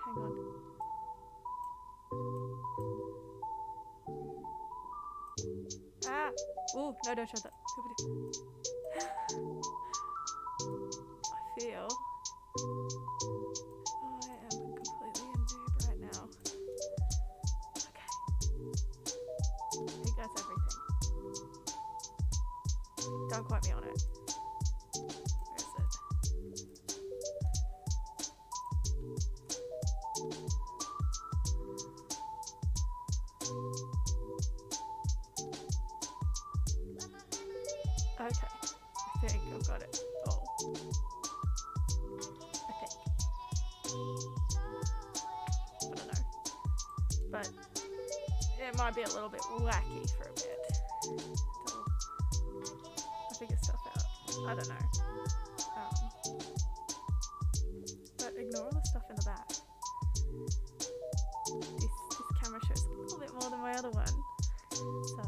hang on. Ah! Oh, no, don't show that. I feel I am completely in noob right now. Okay. I think that's everything. Don't quote me on it. Where is it? Okay. I think I've got it all. I think. I don't know. But it might be a little bit wacky for a bit. I'll figure stuff out. I don't know. But ignore all the stuff in the back. This camera shows a little bit more than my other one. So,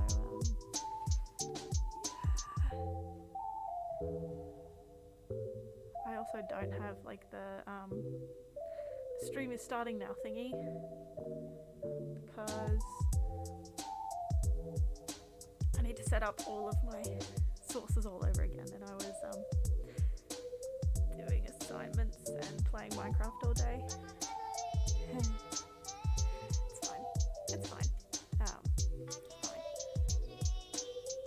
I also don't have like the stream is starting now thingy because I need to set up all of my sources all over again, and I was doing assignments and playing Minecraft all day. It's fine. It's fine. Fine.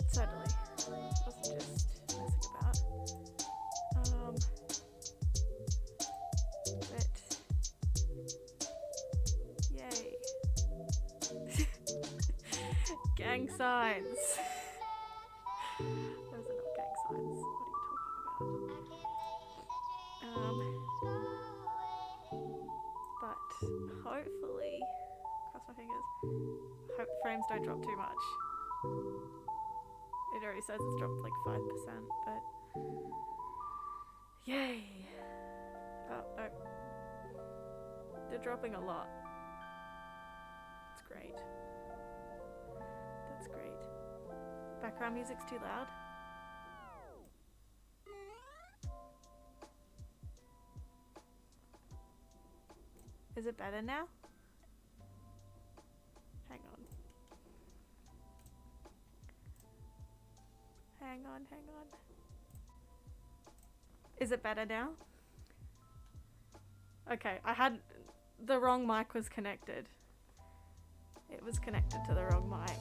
Certainly. Wasn't just messing about. But yay. Gang signs. Those are not gang signs. What are you talking about? But hopefully, cross my fingers, hope the frames don't drop too much. It already says it's dropped like 5%, but yay! Oh, no. They're dropping a lot. It's great. That's great. Background music's too loud. Is it better now? Hang on. Hang on. Is it better now? Okay, I had the wrong mic was connected. It was connected to the wrong mic.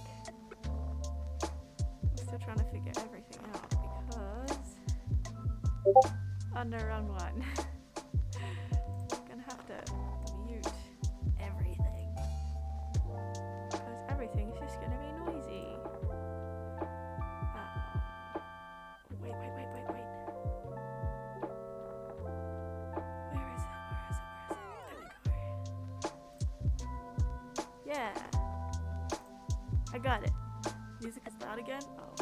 I'm still trying to figure everything out because on the wrong one. I'm gonna have to mute everything because everything's just gonna be noisy. Wait. Where is it? There we go. Yeah. I got it. Music is loud again? Oh.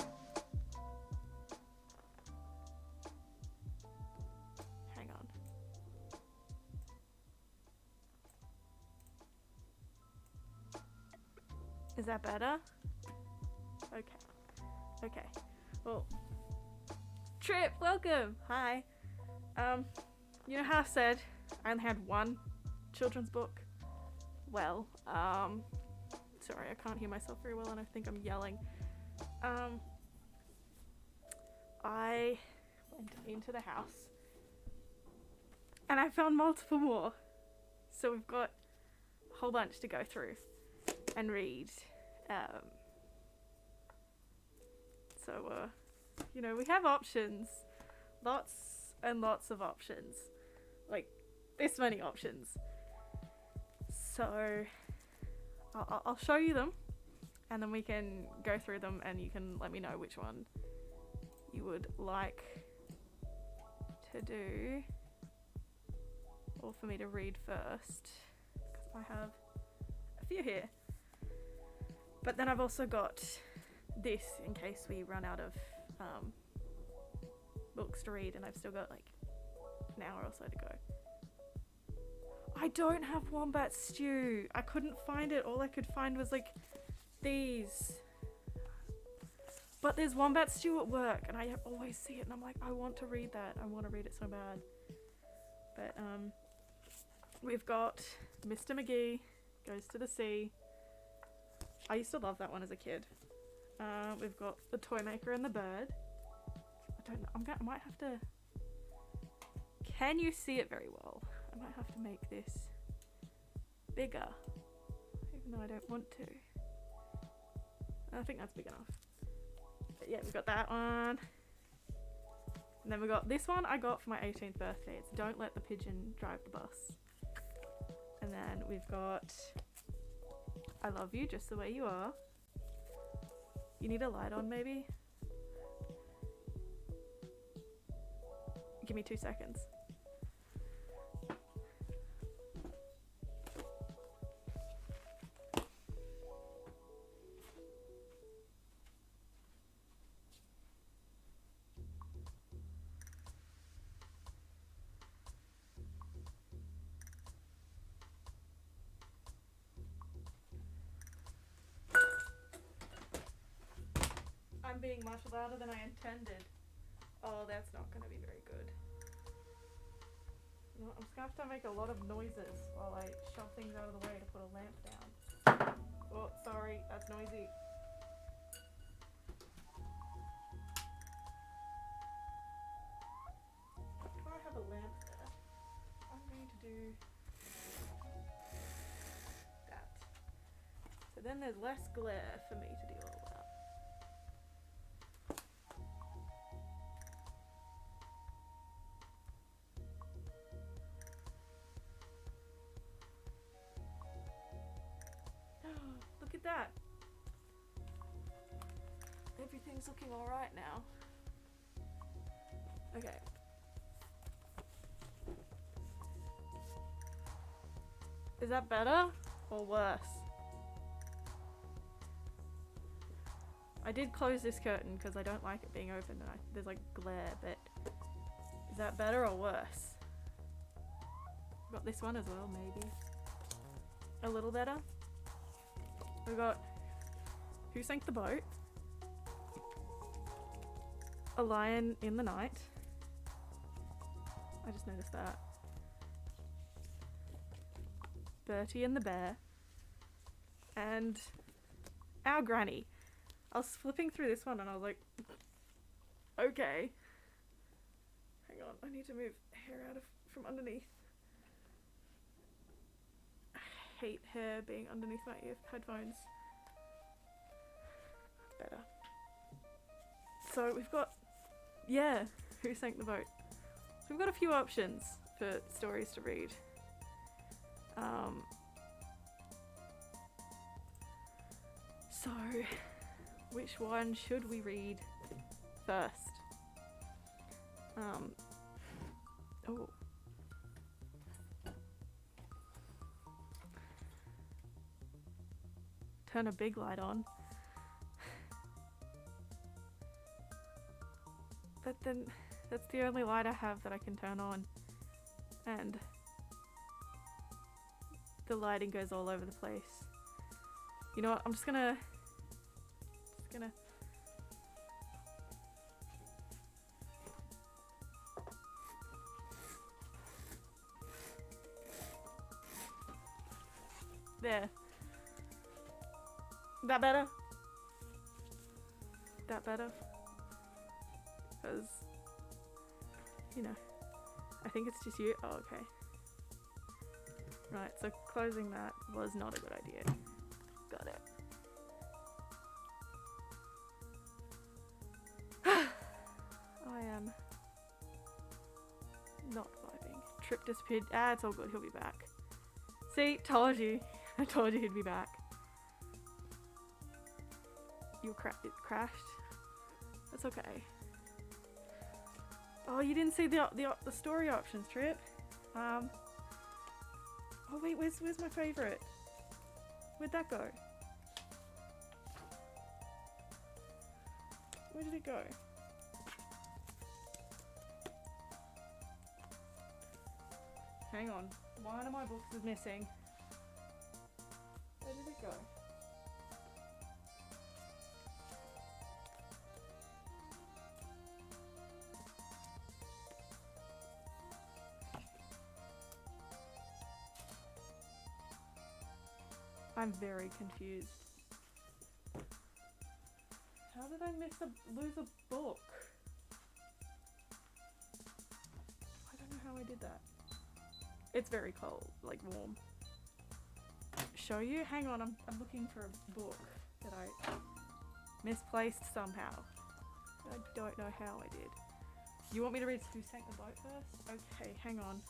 Hang on. Is that better? Okay. Well, Trip, welcome. Hi. You know how I said I only had one children's book? Well, sorry, I can't hear myself very well and I think I'm yelling. I went into the house and I found multiple more. So we've got a whole bunch to go through and read. You know, we have options. Lots and lots of options. Like, this many options. So, I'll show you them. And then we can go through them and you can let me know which one you would like to do. Or for me to read first. Because I have a few here. But then I've also got this in case we run out of books to read, and I've still got like an hour or so to go. I don't have Wombat Stew. I couldn't find it. All I could find was like these. But there's Wombat Stew at work, and I always see it, and I'm like, I want to read that. I want to read it so bad. But we've got Mr. Mcgee Goes to the Sea. I used to love that one as a kid. We've got the Toy Maker and the Bird. I don't know. I might have to. Can you see it very well? I might have to make this bigger, even though I don't want to. I think that's big enough. But yeah, we've got that one. And then we got this one I got for my 18th birthday. It's Don't Let the Pigeon Drive the Bus. And then we've got I Love You Just the Way You Are. You need a light on, maybe? Give me 2 seconds. I'm being much louder than I intended. Oh, that's not going to be very good. No, I'm just going to have to make a lot of noises while I shove things out of the way to put a lamp down. Oh, sorry, that's noisy. If I have a lamp there, I'm going to do that. So then there's less glare for me to do all that. Look at that. Everything's looking alright now. Okay. Is that better or worse? I did close this curtain because I don't like it being open and there's like glare, but is that better or worse? Got this one as well, maybe. A little better. We got Who Sank the Boat? A Lion in the Night. I just noticed that. Bertie and the Bear. And Our Granny. I was flipping through this one and I was like, okay. Hang on, I need to move hair out from underneath. I hate hair being underneath my headphones. Better. So we've got, yeah, Who Sank the Boat? So we've got a few options for stories to read. So which one should we read first? Oh. Turn a big light on. But then that's the only light I have that I can turn on. And the lighting goes all over the place. You know what? I'm just gonna there. That better? That better? Because, you know, I think it's just you. Oh, okay. Right, so closing that was not a good idea. Got it. I am not vibing. Trip disappeared. Ah, it's all good. He'll be back. See, told you. I told you he'd be back. It crashed. That's okay. Oh, you didn't see the story options, Trip. Oh wait, where's my favorite? Where'd that go? Where did it go? Hang on. One of my books is missing. Where did it go? I'm very confused. How did I lose a book? I don't know how I did that. It's very cold, like warm. Show you? Hang on, I'm looking for a book that I misplaced somehow. I don't know how I did. You want me to read Who Sank the Boat first? Okay, hang on.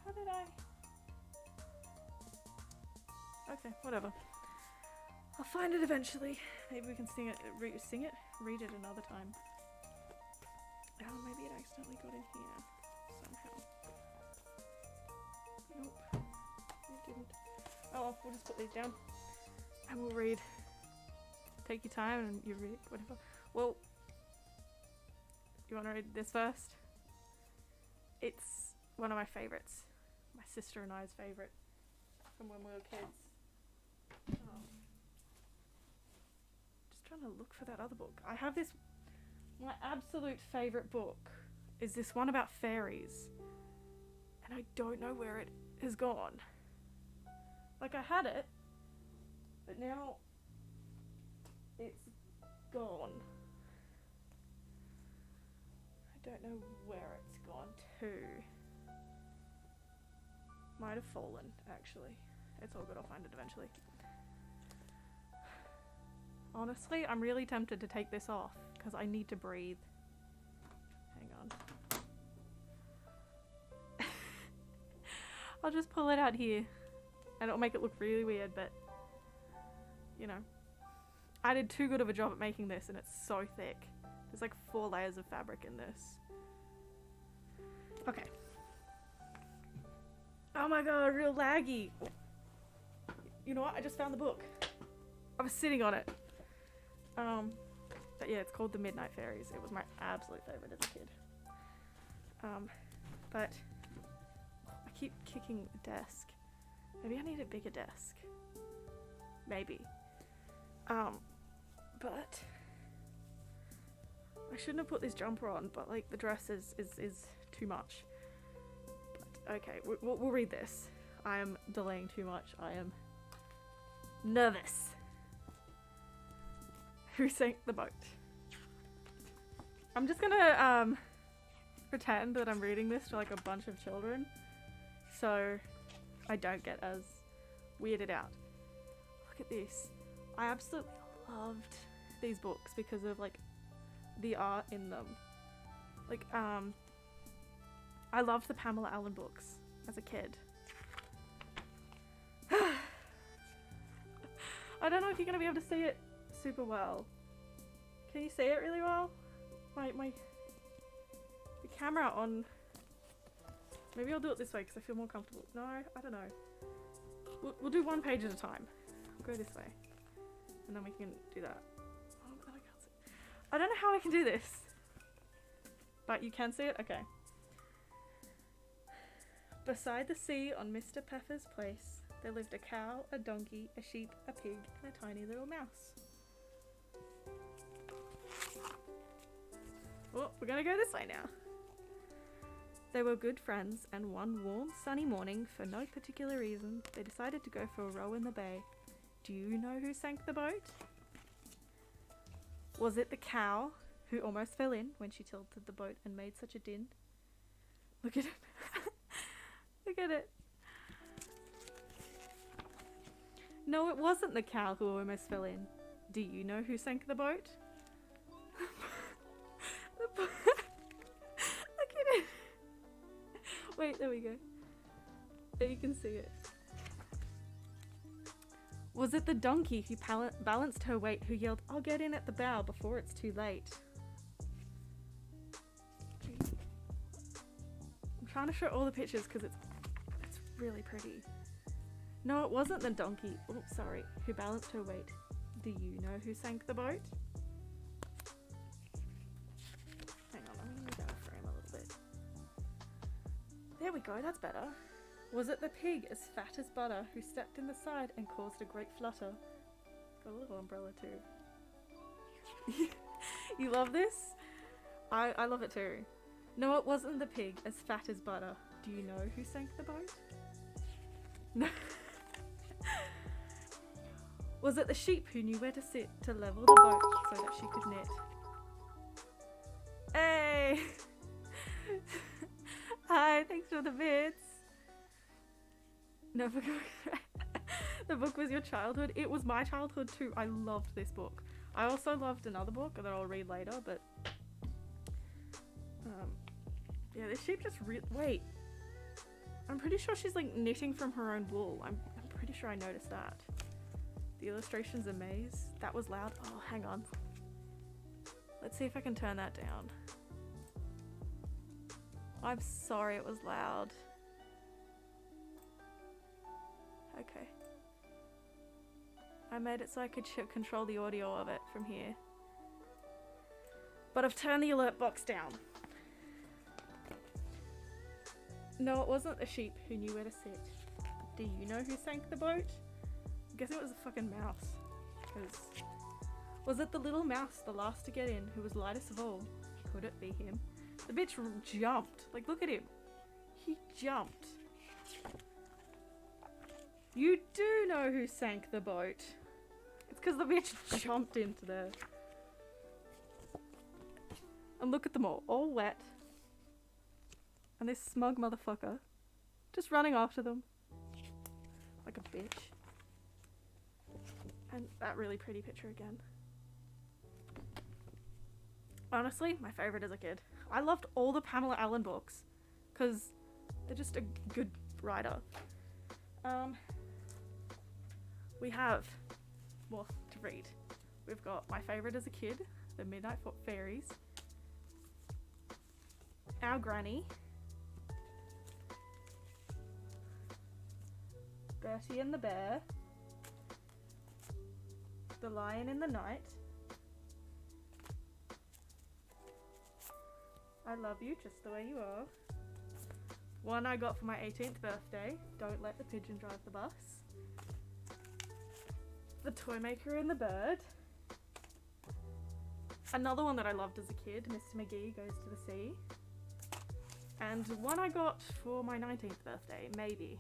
How did I? Okay, whatever. I'll find it eventually. Maybe we can sing it, read it another time. Oh, maybe it accidentally got in here somehow. Nope, it didn't. Oh, we'll just put these down and we'll read. Take your time and you read whatever. Well, you want to read this first? It's one of my favorites. My sister and I's favorite from when we were kids. Just trying to look for that other book. I have this. My absolute favorite book is this one about fairies, and I don't know where it has gone. Like, I had it, but now it's gone. I don't know where it's gone to. Might have fallen, actually. It's all good, I'll find it eventually. Honestly, I'm really tempted to take this off because I need to breathe. Hang on. I'll just pull it out here and it'll make it look really weird, but you know, I did too good of a job at making this and it's so thick. There's like 4 layers of fabric in this. Okay. Oh my god, real laggy. You know what? I just found the book. I was sitting on it. But yeah, it's called The Midnight Fairies. It was my absolute favorite as a kid. But I keep kicking the desk. Maybe I need a bigger desk. Maybe. But I shouldn't have put this jumper on, but like the dress is too much. But okay, we'll read this. I am delaying too much. I am nervous. Who sank the boat? I'm just gonna pretend that I'm reading this to like a bunch of children, so I don't get as weirded out. Look at this. I absolutely loved these books because of like the art in them. Like I loved the Pamela Allen books as a kid. I don't know if you're gonna be able to see it super well. Can you see it really well? The camera on. Maybe I'll do it this way because I feel more comfortable. No, I don't know. We'll do one page at a time. I'll go this way, and then we can do that. Oh, but I can't see. I don't know how I can do this, but you can see it. Okay. Beside the sea on Mr. Peffer's place, there lived a cow, a donkey, a sheep, a pig, and a tiny little mouse. Oh, we're gonna go this way now. They were good friends, and one warm, sunny morning, for no particular reason, they decided to go for a row in the bay. Do you know who sank the boat? Was it the cow, who almost fell in when she tilted the boat and made such a din? Look at it. Look at it. No, it wasn't the cow who almost fell in. Do you know who sank the boat? Look at it. Wait, there we go. There you can see it. Was it the donkey who balanced her weight, who yelled, "I'll get in at the bow before it's too late"? I'm trying to show all the pictures because it's really pretty. No, it wasn't the donkey. Oh, sorry. Who balanced her weight. Do you know who sank the boat? Hang on, I'm going to move out of frame a little bit. There we go, that's better. Was it the pig, as fat as butter, who stepped in the side and caused a great flutter? Got a little umbrella too. You love this? I love it too. No, it wasn't the pig, as fat as butter. Do you know who sank the boat? No. Was it the sheep who knew where to sit to level the boat so that she could knit? Hey! Hi, thanks for the bits. No, the book was your childhood. It was my childhood too. I loved this book. I also loved another book that I'll read later, but yeah, this sheep just wait. I'm pretty sure she's like knitting from her own wool. I'm pretty sure I noticed that. The illustration's a maze. That was loud. Oh, hang on. Let's see if I can turn that down. I'm sorry it was loud. Okay. I made it so I could control the audio of it from here. But I've turned the alert box down. No, it wasn't a sheep who knew where to sit. Do you know who sank the boat? I guess it was a fucking mouse. Because was it the little mouse, the last to get in, who was lightest of all? Could it be him? The bitch jumped. Like, look at him. He jumped. You do know who sank the boat. It's because the bitch jumped into there. And look at them all wet. And this smug motherfucker just running after them. Like a bitch. And that really pretty picture again. Honestly, my favourite as a kid. I loved all the Pamela Allen books. Because they're just a good writer. We have more to read. We've got my favourite as a kid, The Midnight Fairies. Our Granny. Bertie and the Bear. The Lion in the Night. I Love You Just the Way You Are. One I got for my 18th birthday, Don't Let the Pigeon Drive the Bus. The Toy Maker and the Bird. Another one that I loved as a kid, Mr. Mcgee Goes to the Sea. And one I got for my 19th birthday, maybe.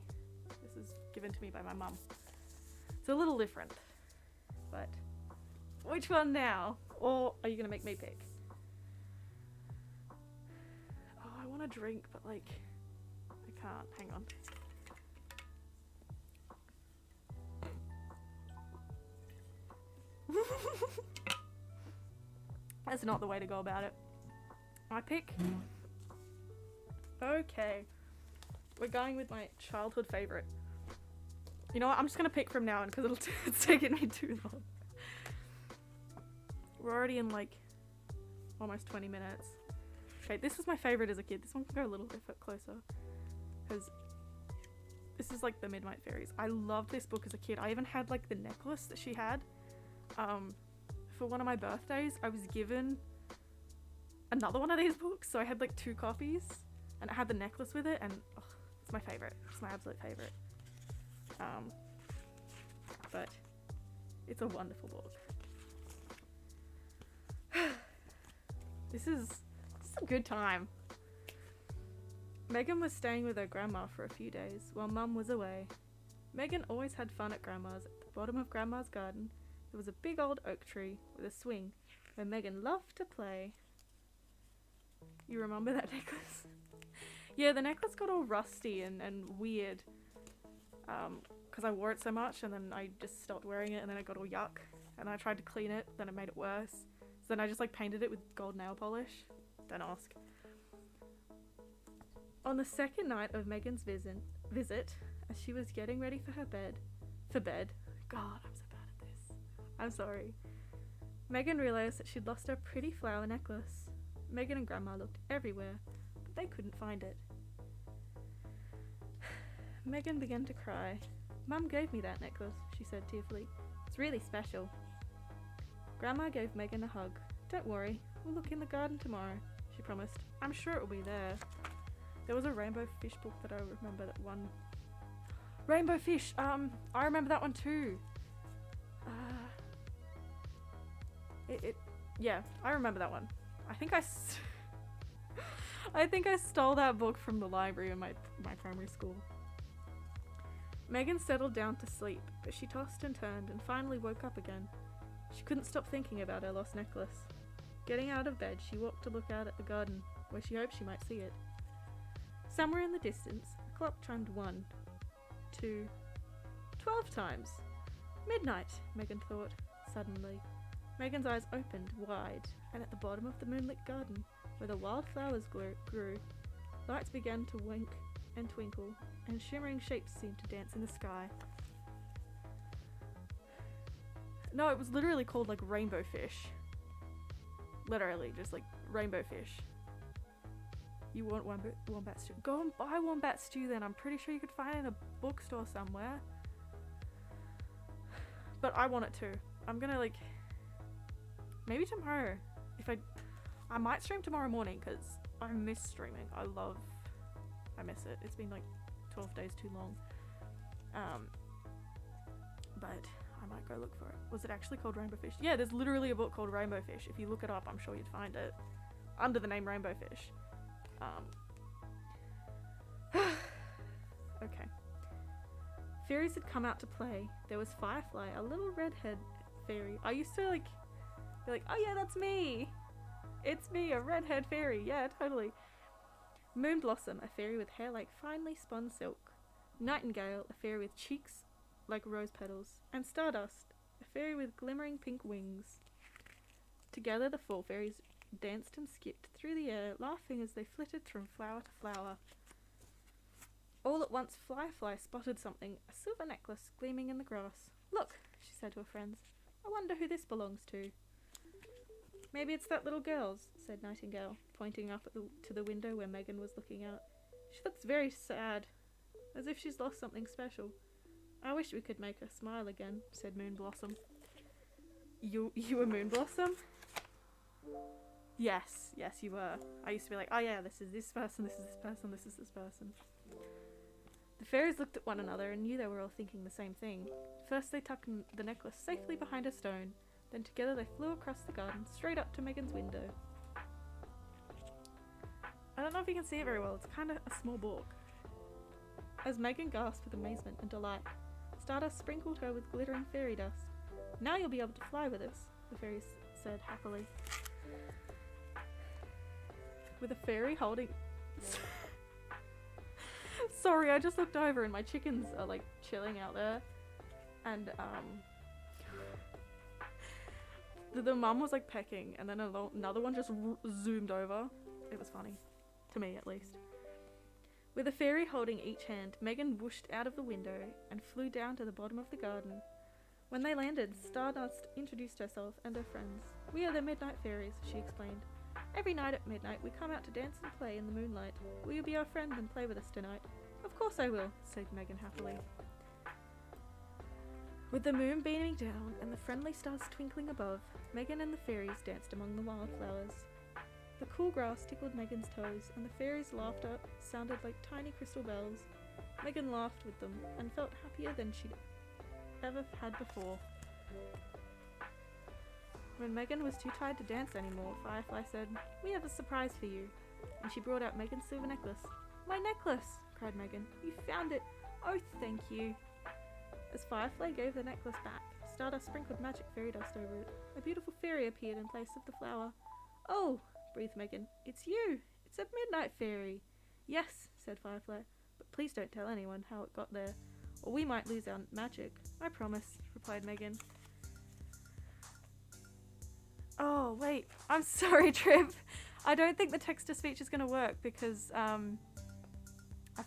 This is given to me by my mum. It's a little different. But which one now? Or are you going to make me pick? Oh, I want a drink, but like, I can't. Hang on. That's not the way to go about it. I pick. Okay. We're going with my childhood favourite. You know what? I'm just going to pick from now on because it's taking me too long. We're already in like almost 20 minutes. Okay, this was my favourite as a kid. This one can go a little bit closer. Because this is like the Midnight Fairies. I loved this book as a kid. I even had like the necklace that she had. For one of my birthdays, I was given another one of these books. So I had like 2 copies. And it had the necklace with it. And oh, it's my favourite. It's my absolute favourite. But it's a wonderful book. This is a good time. Megan was staying with her grandma for a few days while Mum was away. Megan always had fun at Grandma's. At the bottom of Grandma's garden, there was a big old oak tree with a swing where Megan loved to play. You remember that necklace? Yeah, the necklace got all rusty and weird. Because I wore it so much and then I just stopped wearing it and then it got all yuck. And I tried to clean it, then it made it worse. So then I just like painted it with gold nail polish. Don't ask. On the second night of Megan's visit, as she was getting ready for bed, God, I'm so bad at this. I'm sorry. Megan realised that she'd lost her pretty flower necklace. Megan and Grandma looked everywhere, but they couldn't find it. Megan began to cry. Mum gave me that necklace, she said tearfully. It's really special. Grandma gave Megan a hug. Don't worry, we'll look in the garden tomorrow, she promised. I'm sure it will be there. There was a rainbow fish book that I remember, that one. Rainbow fish! I remember that one too. Yeah, I remember that one. I think I think I stole that book from the library in my primary school. Megan settled down to sleep, but she tossed and turned and finally woke up again. She couldn't stop thinking about her lost necklace. Getting out of bed, she walked to look out at the garden, where she hoped she might see it. Somewhere in the distance, a clock chimed 1, 2, 12 times. Midnight, Megan thought. Suddenly, Megan's eyes opened wide, and at the bottom of the moonlit garden, where the wildflowers grew, lights began to wink and twinkle, and shimmering shapes seemed to dance in the sky. No, it was literally called like rainbow fish. Literally, just like rainbow fish. You want wombat stew? Go and buy wombat stew then. I'm pretty sure you could find it in a bookstore somewhere. But I want it too. I'm gonna like, maybe tomorrow. I might stream tomorrow morning because I miss streaming. I miss it. It's been like 12 days too long. But I might go look for it. Was it actually called Rainbow Fish? Yeah, there's literally a book called Rainbow Fish. If you look it up, I'm sure you'd find it under the name Rainbow Fish. Okay. Fairies had come out to play. There was Firefly, a little redhead fairy. I used to be like, oh yeah, that's me. It's me, a redhead fairy. Yeah, totally. Moonblossom, a fairy with hair like finely spun silk. Nightingale, a fairy with cheeks like rose petals. And Stardust, a fairy with glimmering pink wings. Together the 4 fairies danced and skipped through the air, laughing as they flitted from flower to flower. All at once Firefly spotted something, a silver necklace gleaming in the grass. Look, she said to her friends. I wonder who this belongs to. Maybe it's that little girl's, said Nightingale, pointing up to the window where Megan was looking out. She looks very sad, as if she's lost something special. I wish we could make her smile again, said Moonblossom. You were Moonblossom? Yes, you were. I used to be like, oh yeah, this is this person, this is this person, this is this person. The fairies looked at one another and knew they were all thinking the same thing. First they tucked the necklace safely behind a stone, then together they flew across the garden, straight up to Megan's window. I don't know if you can see it very well, it's kind of a small book. As Megan gasped with amazement and delight, Stardust sprinkled her with glittering fairy dust. Now you'll be able to fly with us, the fairies said happily. With a fairy holding... Sorry, I just looked over and my chickens are like chilling out there. And the mum was like pecking and then another one just zoomed over. It was funny. To me at least. With a fairy holding each hand, Megan whooshed out of the window and flew down to the bottom of the garden. When they landed, Stardust introduced herself and her friends. We are the Midnight Fairies, she explained. Every night at midnight we come out to dance and play in the moonlight. Will you be our friend and play with us tonight? Of course I will, said Megan happily. With the moon beaming down and the friendly stars twinkling above, Megan and the fairies danced among the wildflowers. The cool grass tickled Megan's toes, and the fairies' laughter sounded like tiny crystal bells. Megan laughed with them, and felt happier than she'd ever had before. When Megan was too tired to dance anymore, Firefly said, We have a surprise for you. And she brought out Megan's silver necklace. My necklace! Cried Megan. You found it! Oh, thank you! As Firefly gave the necklace back, Stardust sprinkled magic fairy dust over it. A beautiful fairy appeared in place of the flower. Oh! Breathed Megan. It's you! It's a Midnight Fairy! Yes, said Firefly, but please don't tell anyone how it got there, or we might lose our magic. I promise, replied Megan. Oh, wait. I'm sorry, Trip. I don't think the text-to-speech is going to work because I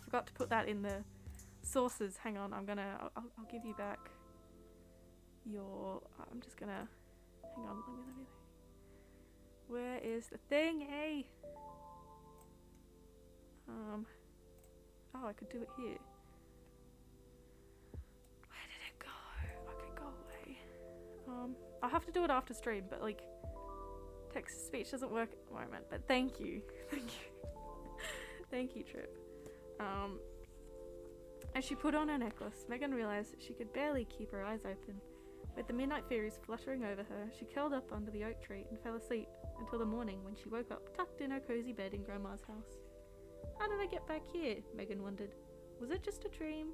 forgot to put that in the sources. Hang on, I'll give you back your... I'm just going to... Hang on, let me... Where is the thing, eh? Oh, I could do it here. Where did it go? Okay, go away. I'll have to do it after stream, but like, text-to-speech doesn't work at the moment, but thank you. Thank you. Thank you, Trip. As she put on her necklace, Megan realised that she could barely keep her eyes open. With the Midnight Fairies fluttering over her, she curled up under the oak tree and fell asleep until the morning when she woke up tucked in her cozy bed in Grandma's house. How did I get back here? Megan wondered. Was it just a dream?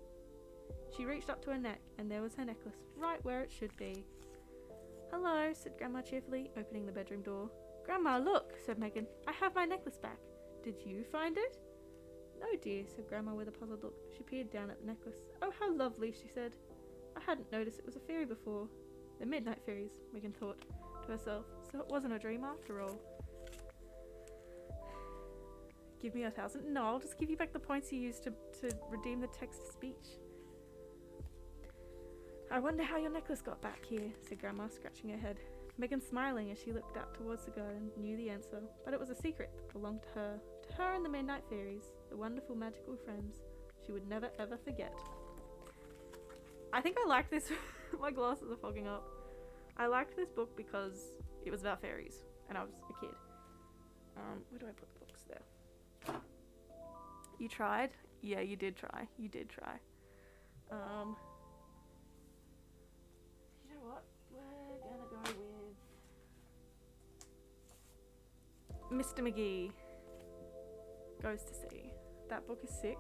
She reached up to her neck and there was her necklace, right where it should be. Hello, said Grandma cheerfully, opening the bedroom door. Grandma, look, said Megan. I have my necklace back. Did you find it? No, dear, said Grandma with a puzzled look. She peered down at the necklace. Oh, how lovely, she said. I hadn't noticed it was a fairy before. The Midnight Fairies, Megan thought to herself. So it wasn't a dream after all. Give me 1,000. No, I'll just give you back the points you used to redeem the text-to-speech. I wonder how your necklace got back here, said Grandma, scratching her head. Megan smiling as she looked out towards the garden, knew the answer, but it was a secret that belonged to her and the Midnight Fairies, the wonderful magical friends she would never ever forget. I think I like this. My glasses are fogging up. I liked this book because it was about fairies, and I was a kid. Where do I put the books? There. You tried? Yeah, you did try. You did try. You know what? We're gonna go with Mr. Mcgee Goes to Sea. That book is sick.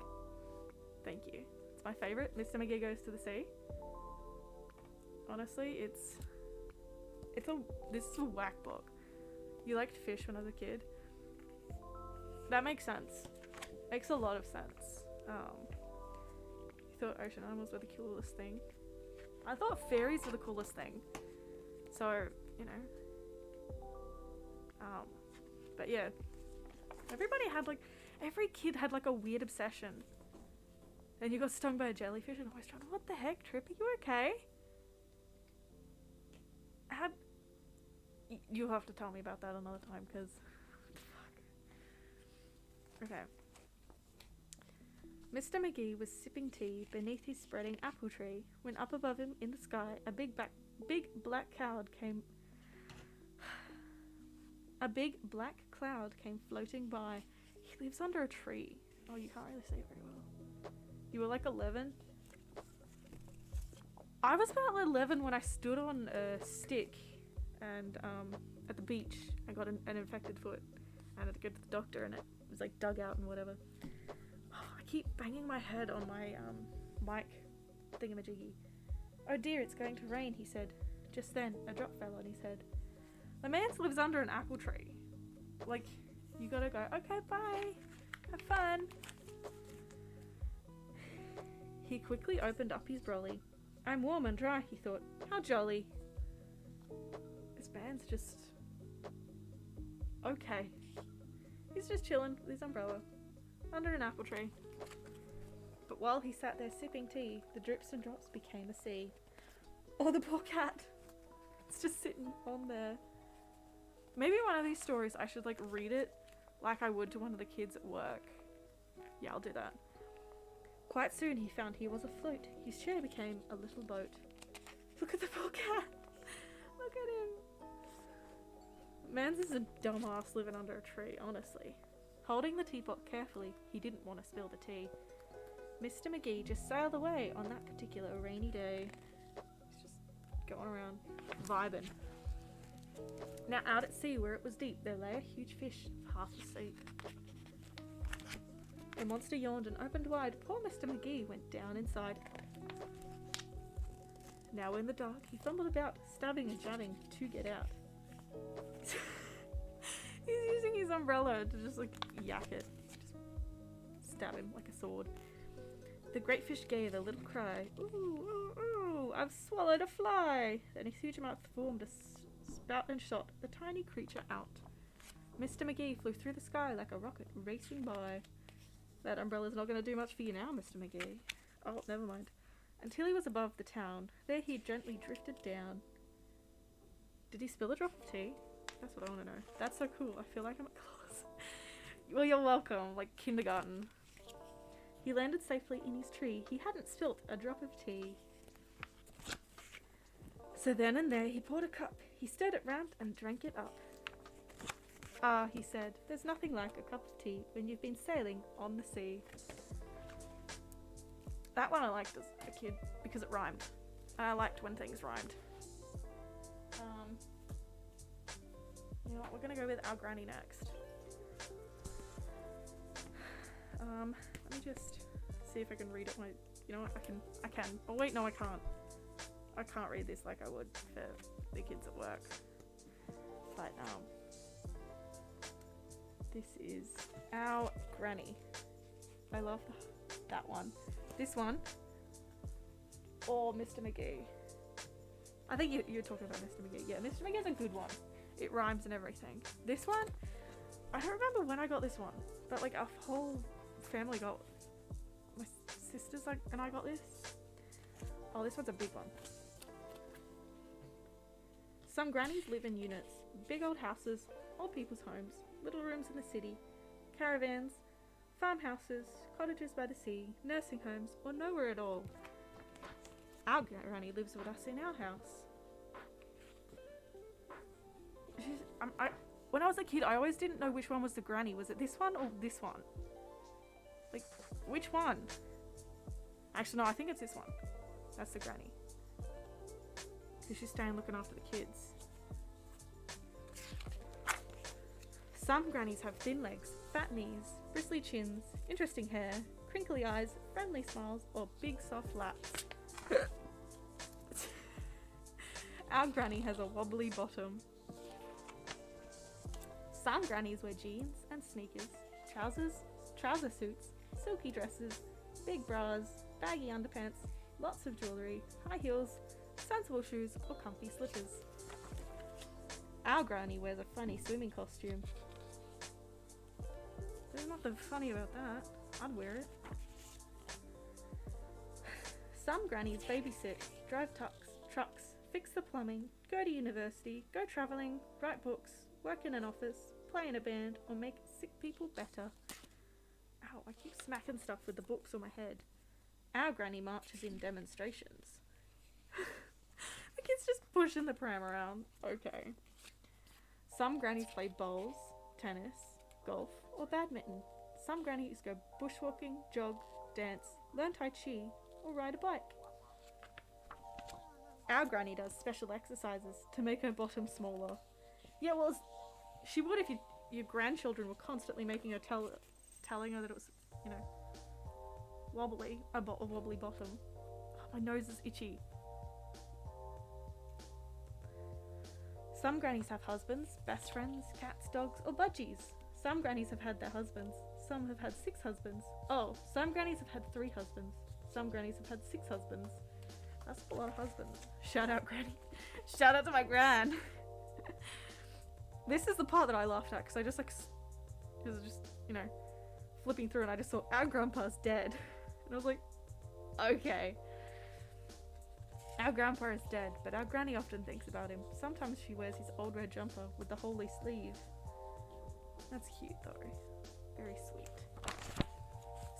Thank you. It's my favourite. Mr. Mcgee Goes to the Sea. Honestly, this is a whack book. You liked fish when I was a kid. That makes sense. Makes a lot of sense. You thought ocean animals were the coolest thing. I thought fairies were the coolest thing. So, you know. But yeah. Every kid had like a weird obsession. Then you got stung by a jellyfish and I was trying to, what the heck, Trip? Are you okay? You'll have to tell me about that another time, because fuck. Okay. Mr. Mcgee was sipping tea beneath his spreading apple tree when up above him in the sky a big black cloud came floating by. He lives under a tree. Oh, you can't really see it very well. You were like 11? I was about 11 when I stood on a stick and at the beach I got an infected foot and I had to go to the doctor and it was like dug out and whatever. Oh, I keep banging my head on my mic thingamajiggy. Oh dear, it's going to rain, he said. Just then a drop fell on his head. The man lives under an apple tree. Like, you gotta go, okay, bye, have fun. He quickly opened up his brolly. I'm warm and dry, he thought. How jolly. This man's just... okay. He's just chilling with his umbrella under an apple tree. But while he sat there sipping tea, the drips and drops became a sea. Oh, the poor cat. It's just sitting on there. Maybe one of these stories I should like read it like I would to one of the kids at work. Yeah, I'll do that. Quite soon he found he was afloat. His chair became a little boat. Look at the poor cat. Look at him. Mans is a dumbass living under a tree, honestly. Holding the teapot carefully, he didn't want to spill the tea. Mr. Mcgee just sailed away on that particular rainy day. He's just going around, vibing. Now out at sea where it was deep, there lay a huge fish, half asleep. The monster yawned and opened wide. Poor Mr. Mcgee went down inside. Now in the dark, he fumbled about, stabbing and jabbing to get out. He's using his umbrella to just like yak it. Just stab him like a sword. The great fish gave a little cry. Ooh, ooh, ooh, I've swallowed a fly. Then his huge mouth formed a spout and shot the tiny creature out. Mr. Mcgee flew through the sky like a rocket racing by. That umbrella's not going to do much for you now, Mr. Mcgee. Oh, never mind. Until he was above the town. There he gently drifted down. Did he spill a drop of tea? That's what I want to know. That's so cool. I feel like I'm at class. Well, you're welcome. Like kindergarten. He landed safely in his tree. He hadn't spilt a drop of tea. So then and there he poured a cup. He stirred it round and drank it up. Ah, he said, there's nothing like a cup of tea when you've been sailing on the sea. That one I liked as a kid because it rhymed. And I liked when things rhymed. know what, we're gonna go with Our Granny next. Let me just see if I can read it. You know what, I can. Oh wait, no I can't. I can't read this like I would for the kids at work. But this is Our Granny. I love that one. This one, or Mr. Mcgee. I think you're talking about Mr. Mcgee. Yeah, Mr. Mcgee's a good one. It rhymes and everything. This one, I don't remember when I got this one, but like our whole family got, my sisters and I got this. Oh, this one's a big one. Some grannies live in units, big old houses, old people's homes, little rooms in the city, caravans, farmhouses, cottages by the sea, nursing homes, or nowhere at all. Our granny lives with us in our house. When I was a kid, I always didn't know which one was the granny. Was it this one or this one? Like, which one? Actually, no, I think it's this one. That's the granny. Because she's staying looking after the kids. Some grannies have thin legs, fat knees, bristly chins, interesting hair, crinkly eyes, friendly smiles, or big soft laps. Our granny has a wobbly bottom. Some grannies wear jeans and sneakers, trouser suits, silky dresses, big bras, baggy underpants, lots of jewellery, high heels, sensible shoes, or comfy slippers. Our granny wears a funny swimming costume. There's nothing funny about that. I'd wear it. Some grannies babysit, drive trucks, fix the plumbing, go to university, go travelling, write books, work in an office, play in a band, or make sick people better. Ow, I keep smacking stuff with the books on my head. Our granny marches in demonstrations. The kid's just pushing the pram around. Okay. Some grannies play bowls, tennis, golf, or badminton. Some grannies go bushwalking, jog, dance, learn Tai Chi, or ride a bike. Our granny does special exercises to make her bottom smaller. Yeah, well, she would if your grandchildren were constantly making her telling her that it was, you know, wobbly, a wobbly bottom. Oh, my nose is itchy. Some grannies have husbands, best friends, cats, dogs, or budgies. Some grannies have had their husbands. Some have had 6 husbands. Oh, some grannies have had 3 husbands. Some grannies have had 6 husbands. That's a lot of husbands. Shout out, granny. Shout out to my gran. This is the part that I laughed at because I just you know, flipping through and I just saw our grandpa's dead. And I was like, okay. Our grandpa is dead, but our granny often thinks about him. Sometimes she wears his old red jumper with the holy sleeve. That's cute though. Very sweet.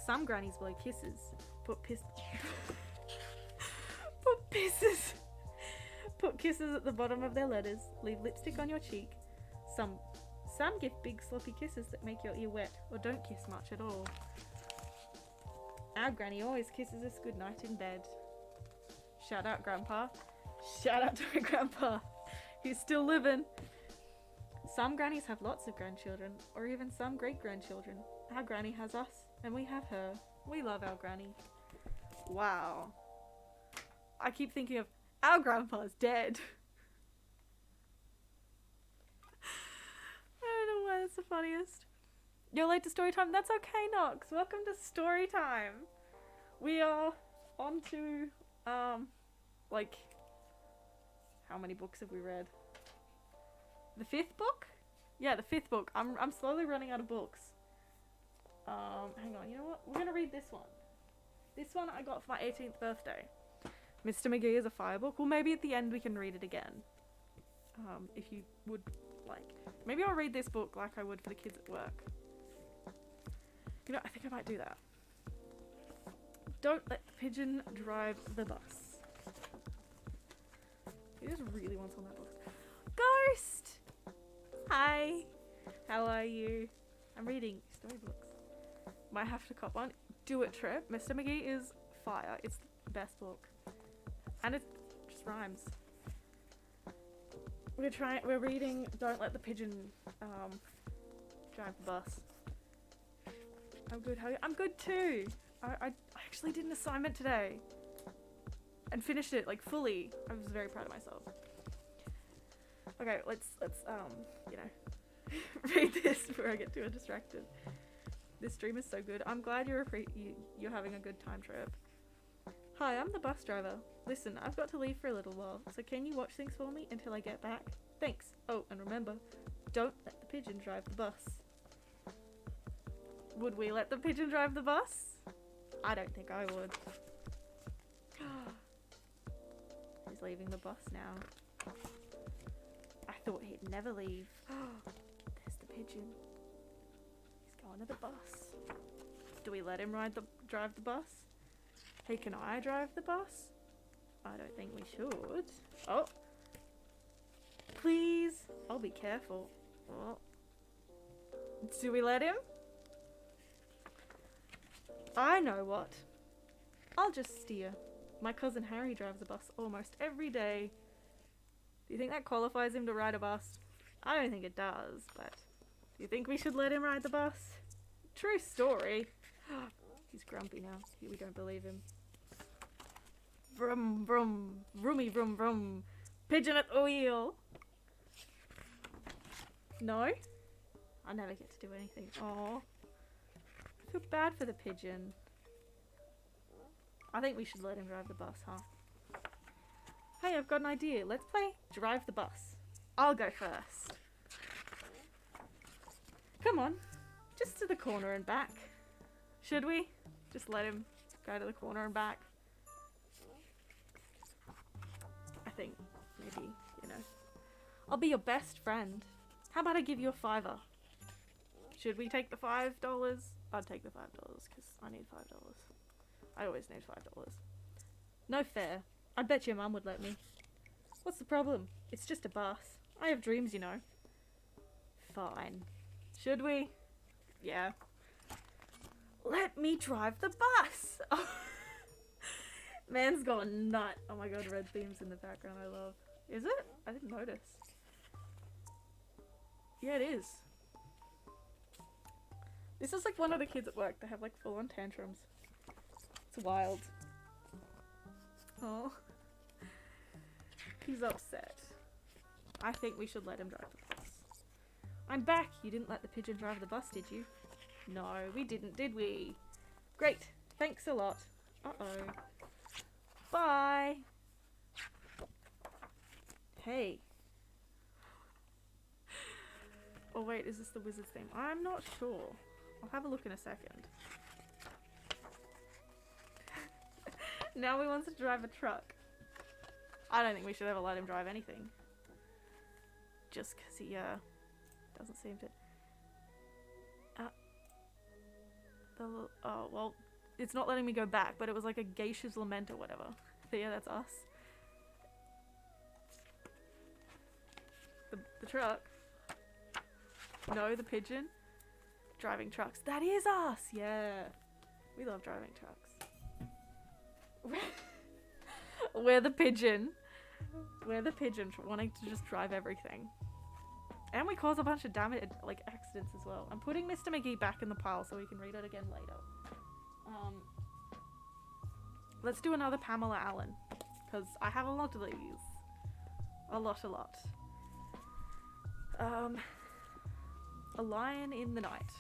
Some grannies blow kisses. Put kisses at the bottom of their letters. Leave lipstick on your cheek. Some give big sloppy kisses that make your ear wet or don't kiss much at all. Our granny always kisses us goodnight in bed. Shout out grandpa. Shout out to my grandpa. He's still living. Some grannies have lots of grandchildren or even some great-grandchildren. Our granny has us and we have her. We love our granny. Wow. I keep thinking of our grandpa's dead. I don't know why that's the funniest. You're late to story time? That's okay, Nox. Welcome to story time. We are on to, like, how many books have we read? The 5th book? Yeah, the 5th book. I'm slowly running out of books. Hang on, you know what? We're gonna read this one. This one I got for my 18th birthday. Mr. Mcgee is a fire book. Well, maybe at the end we can read it again. If you would like. Maybe I'll read this book like I would for the kids at work. You know, I think I might do that. Don't let the pigeon drive the bus. He just really wants on that book. Ghost! Hi! How are you? I'm reading storybooks. Might have to cop one. Do it, Trip. Mr. Mcgee is fire. It's the best book. And it just rhymes. We're reading Don't Let the Pigeon Drive the Bus. I'm good. How are you? I'm good too. I actually did an assignment today and finished it like fully. I was very proud of myself. Okay, let's you know, read this before I get too distracted. This stream is so good. I'm glad you're having a good time, trip. Hi, I'm the bus driver. Listen, I've got to leave for a little while, so can you watch things for me until I get back? Thanks. Oh, and remember, don't let the pigeon drive the bus. Would we let the pigeon drive the bus? I don't think I would. He's leaving the bus now. I thought he'd never leave. There's the pigeon. He's going to the bus. Do we let him drive the bus? Hey, can I drive the bus? I don't think we should. Oh. Please. I'll be careful. Oh. Do we let him? I know what. I'll just steer. My cousin Harry drives a bus almost every day. Do you think that qualifies him to ride a bus? I don't think it does, but do you think we should let him ride the bus? True story. He's grumpy now. We don't believe him. Vroom, vroom, vroomy, vroom, vroom. Pigeon at the wheel. No? I never get to do anything. Aww. I feel bad for the pigeon. I think we should let him drive the bus, huh? Hey, I've got an idea. Let's play Drive the Bus. I'll go first. Come on. Just to the corner and back. Should we? Just let him go to the corner and back. I think maybe, you know. I'll be your best friend. How about I give you a $5? Should we take the $5? I'd take the $5 because I need $5. I always need $5. No fair. I bet your mum would let me. What's the problem? It's just a bus. I have dreams, you know. Fine. Should we? Yeah. Let me drive the bus! Oh. Man's gone nut. Oh my god, red themes in the background I love. Is it? I didn't notice. Yeah, it is. This is like one of the kids at work. They have like full-on tantrums. It's wild. Oh. He's upset. I think we should let him drive the bus. I'm back. You didn't let the pigeon drive the bus, did you? No, we didn't, did we? Great. Thanks a lot. Uh-oh. Bye. Hey. Oh wait, is this the wizard's theme? I'm not sure. I'll have a look in a second. Now he wants to drive a truck. I don't think we should ever let him drive anything. Just because he, doesn't seem to... oh, well, it's not letting me go back, but it was like a geisha's lament or whatever. So yeah, that's us. The truck. No, the pigeon. Driving trucks. That is us! Yeah. We love driving trucks. We're the pigeon. We're the pigeon wanting to just drive everything. And we cause a bunch of damage, like accidents as well. I'm putting Mr. McGee back in the pile so we can read it again later. Let's do another Pamela Allen. Because I have a lot of these. A lot. A Lion in the Night.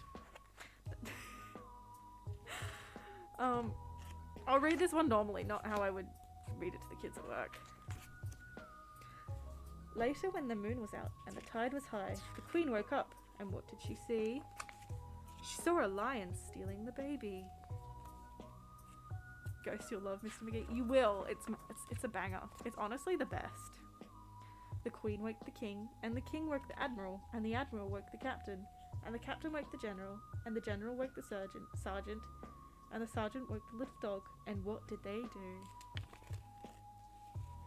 I'll read this one normally, not how I would read it to the kids at work. Later, when the moon was out and the tide was high, the queen woke up, and what did she see? She saw a lion stealing the baby. Ghost, you'll love Mr. McGee. You will. It's a banger. It's honestly the best. The queen woke the king, and the king woke the admiral, and the admiral woke the captain, and the captain woke the general, and the general woke the sergeant, and the sergeant woke the little dog. And what did they do?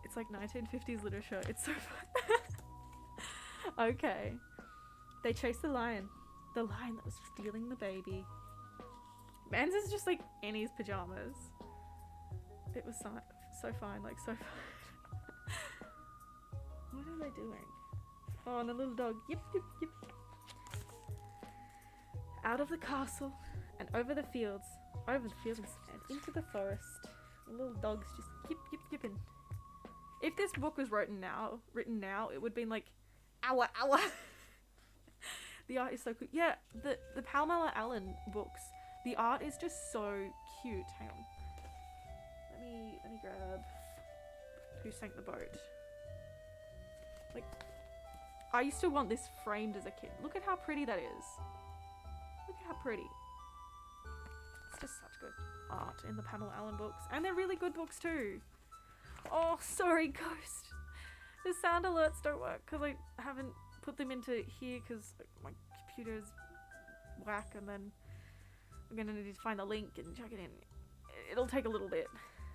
It's like 1950s literature. It's so fun. Okay. They chased the lion that was stealing the baby. Mans is just like in his pajamas. It was so fine, like so fun. What are they doing? Oh, and a little dog. Yip, yip, yip. Out of the castle and over the fields and into the forest. The little dog's just yip, yip, yipping. If this book was written now, it would have been like, ow, ow. The art is so cool. Yeah, the Pamela Allen books, the art is just so cute. Hang on. Let me grab Who Sank the Boat. Like, I used to want this framed as a kid. Look at how pretty that is. Look at how pretty. It's just such good art in the Pamela Allen books. And they're really good books too. Oh, sorry, Ghost. The sound alerts don't work because I haven't put them into here because my computer's whack, and then I'm going to need to find the link and chuck it in. It'll take a little bit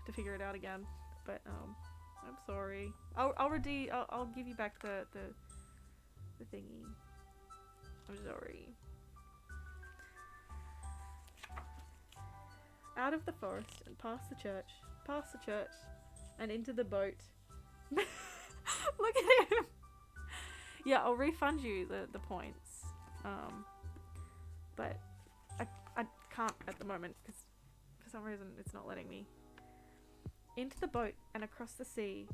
to figure it out again, but I'm sorry. I'll give you back the thingy. I'm sorry. Out of the forest and past the church, and into the boat. Look at him. Yeah, I'll refund you the points. But I can't at the moment because for some reason it's not letting me. Into the boat and across the sea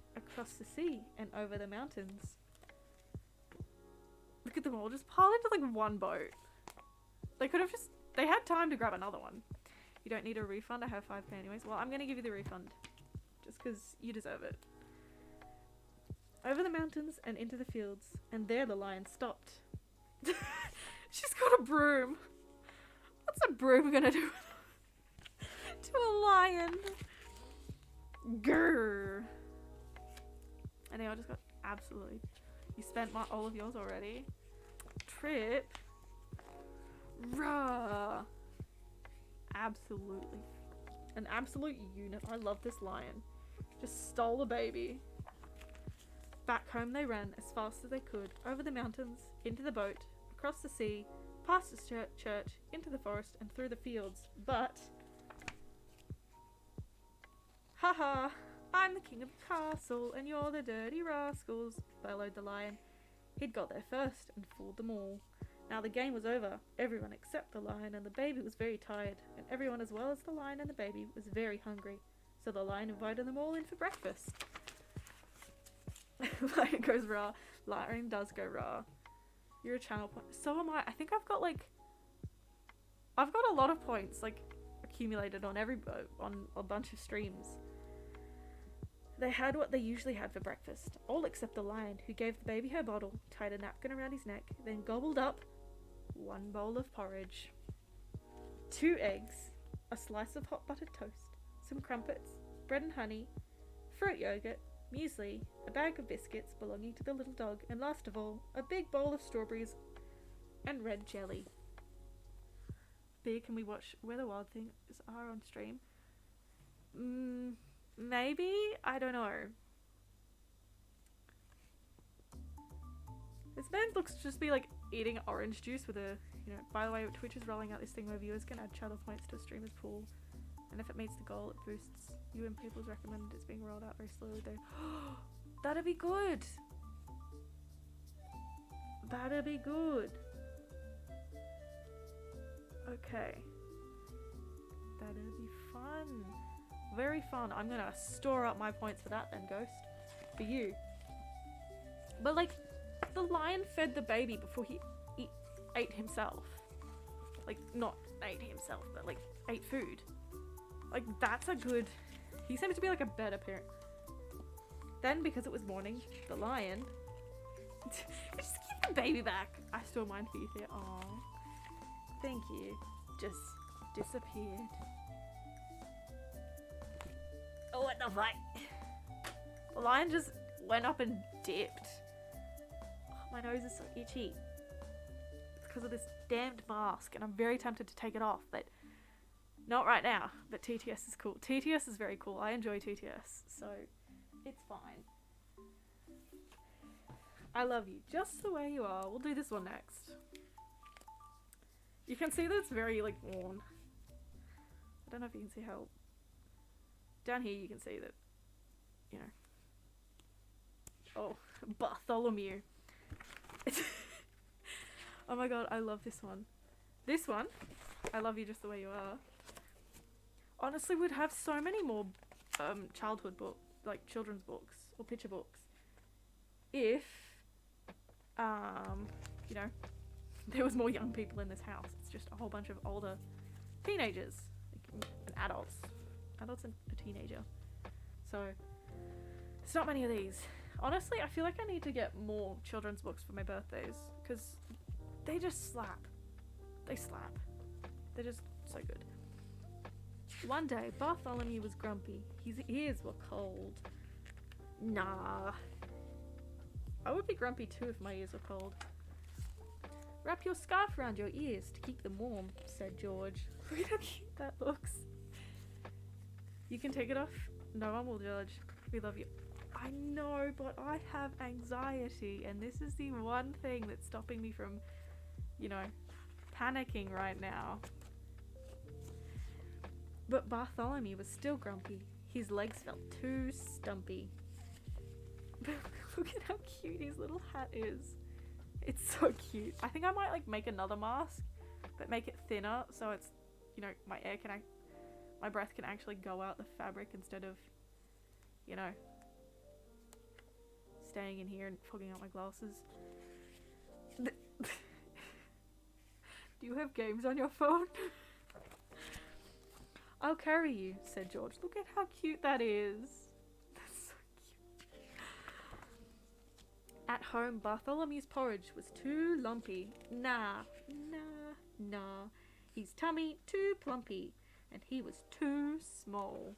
and over the mountains. Look at them all just piled into like one boat. They had time to grab another one. You don't need a refund, I have 5k anyways. Well, I'm gonna give you the refund. Just because you deserve it. Over the mountains and into the fields, and there the lion stopped. She's got a broom. What's a broom gonna do to a lion? Grrr. And I just got absolutely. You spent all of yours already. Trip. Rah. Absolutely. An absolute unit. I love this lion. Just stole a baby. Back home they ran as fast as they could, over the mountains, into the boat, across the sea, past the church, into the forest, and through the fields. But, haha, I'm the king of the castle, and you're the dirty rascals, bellowed the lion. He'd got there first and fooled them all. Now the game was over. Everyone except the lion and the baby was very tired, and everyone as well as the lion and the baby was very hungry. So the lion invited them all in for breakfast. Lion goes raw. Lion does go raw. You're a channel point. So am I. I think I've got a lot of points accumulated on on a bunch of streams. They had what they usually had for breakfast, all except the lion, who gave the baby her bottle, tied a napkin around his neck, then gobbled up 1 bowl of porridge, 2 eggs, a slice of hot buttered toast, some crumpets, bread and honey, fruit yogurt, muesli, a bag of biscuits belonging to the little dog, and last of all, a big bowl of strawberries and red jelly. Can we watch Where the Wild Things Are on stream? Maybe? I don't know. This man looks to just be eating orange juice with a, by the way, Twitch is rolling out this thing where viewers can add channel points to a streamer's pool. And if it meets the goal, it boosts you and people's recommended. It's being rolled out very slowly though. That'd be good. That'd be good. Okay. That'd be fun. Very fun. I'm gonna store up my points for that then, Ghost. For you. But the lion fed the baby before he ate himself. Not ate himself, but ate food. That's a good... He seems to be a better parent. Then, because it was morning, the lion... Just give the baby back. I stole mine for you here. Aww. Thank you. Just disappeared. Oh, what the fight? The lion just went up and dipped. Oh, my nose is so itchy. It's because of this damned mask, and I'm very tempted to take it off, but not right now. But TTS is cool. TTS is very cool. I enjoy TTS, so it's fine. I love you just the way you are. We'll do this one next. You can see that it's very worn. I don't know if you can see how... Down here you can see that, Oh, Bartholomew. Oh my god, I love this one. This one, I Love You Just the Way You Are. Honestly, we'd have so many more childhood book, like children's books or picture books, if you know, there was more young people in this house. It's just a whole bunch of older teenagers and adults and a teenager. So there's not many of these. Honestly, I feel like I need to get more children's books for my birthdays because they just slap. They slap. They're just so good. One day, Bartholomew was grumpy. His ears were cold. Nah. I would be grumpy too if my ears were cold. Wrap your scarf around your ears to keep them warm, said George. Look at how cute that looks. You can take it off. No one will judge. We love you. I know, but I have anxiety, and this is the one thing that's stopping me from, you know, panicking right now. But Bartholomew was still grumpy. His legs felt too stumpy. Look at how cute his little hat is. It's so cute. I think I might like make another mask, but make it thinner so it's, you know, my breath can actually go out the fabric instead of, you know, staying in here and fogging out my glasses. Do you have games on your phone? I'll carry you, said George. Look at how cute that is. That's so cute. At home, Bartholomew's porridge was too lumpy. Nah. His tummy too plumpy, and he was too small.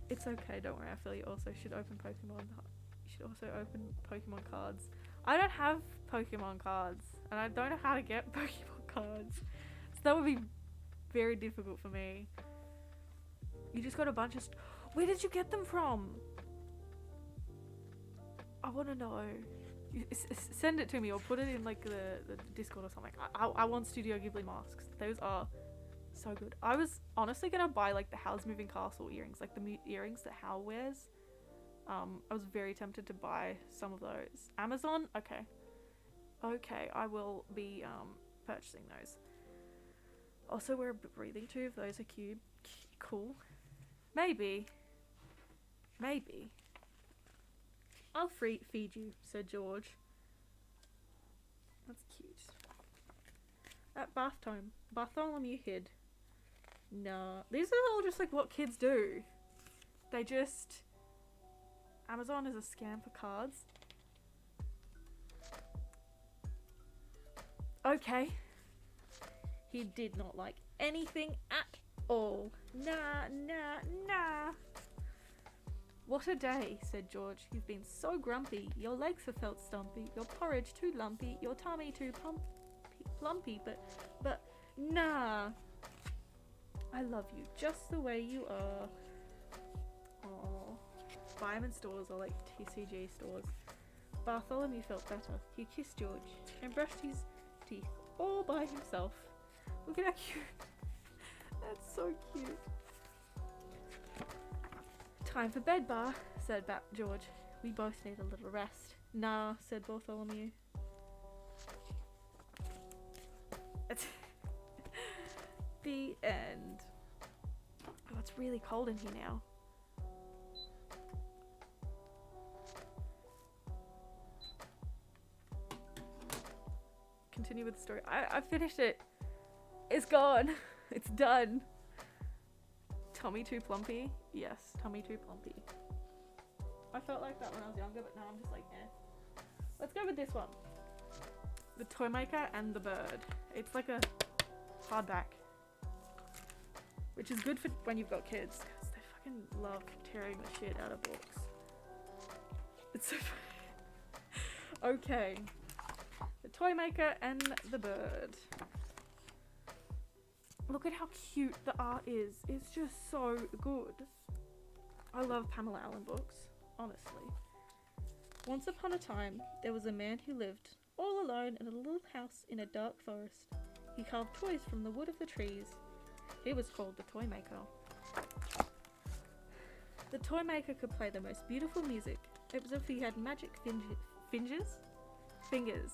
It's okay, don't worry. I feel you also should open Pokemon. You should also open Pokemon cards. I don't have Pokemon cards, and I don't know how to get Pokemon cards. So that would be very difficult for me. You just got a bunch of... Where did you get them from? I want to know. Send it to me or put it in like the Discord or something. I want Studio Ghibli masks. Those are so good. I was honestly going to buy like the Howl's Moving Castle earrings, like the earrings that Howl wears. I was very tempted to buy some of those. Amazon? Okay, I will be purchasing those. Also, wear a breathing tube. Those are cute. Cool. Maybe. I'll feed you, said George. That's cute. At bath time, Bartholomew hid. Nah. These are all just like what kids do. They just... Amazon is a scam for cards. Okay. He did not like anything at all. Nah. What a day, said George. You've been so grumpy. Your legs have felt stumpy. Your porridge too lumpy. Your tummy too plumpy. But nah. I love you just the way you are. Aww. Buy 'em in stores or like TCG stores. Bartholomew felt better. He kissed George and brushed his teeth all by himself. Look at how cute. That's so cute. Time for bed, Bar, said George. We both need a little rest. Nah, said Bartholomew. The end. Oh, it's really cold in here now. Continue with the story. I finished it. It's gone. It's done. Tummy too plumpy? Yes, tummy too plumpy. I felt like that when I was younger, but now I'm just like, eh. Let's go with this one. The Toy Maker and the Bird. It's like a hardback. Which is good for when you've got kids, because they fucking love tearing the shit out of books. It's so funny. Okay. The Toy Maker and the Bird. Look at how cute the art is. It's just so good. I love Pamela Allen books, honestly. Once upon a time, there was a man who lived all alone in a little house in a dark forest. He carved toys from the wood of the trees. He was called the Toy Maker. The Toy Maker could play the most beautiful music. It was as if he had magic fingers. fingers.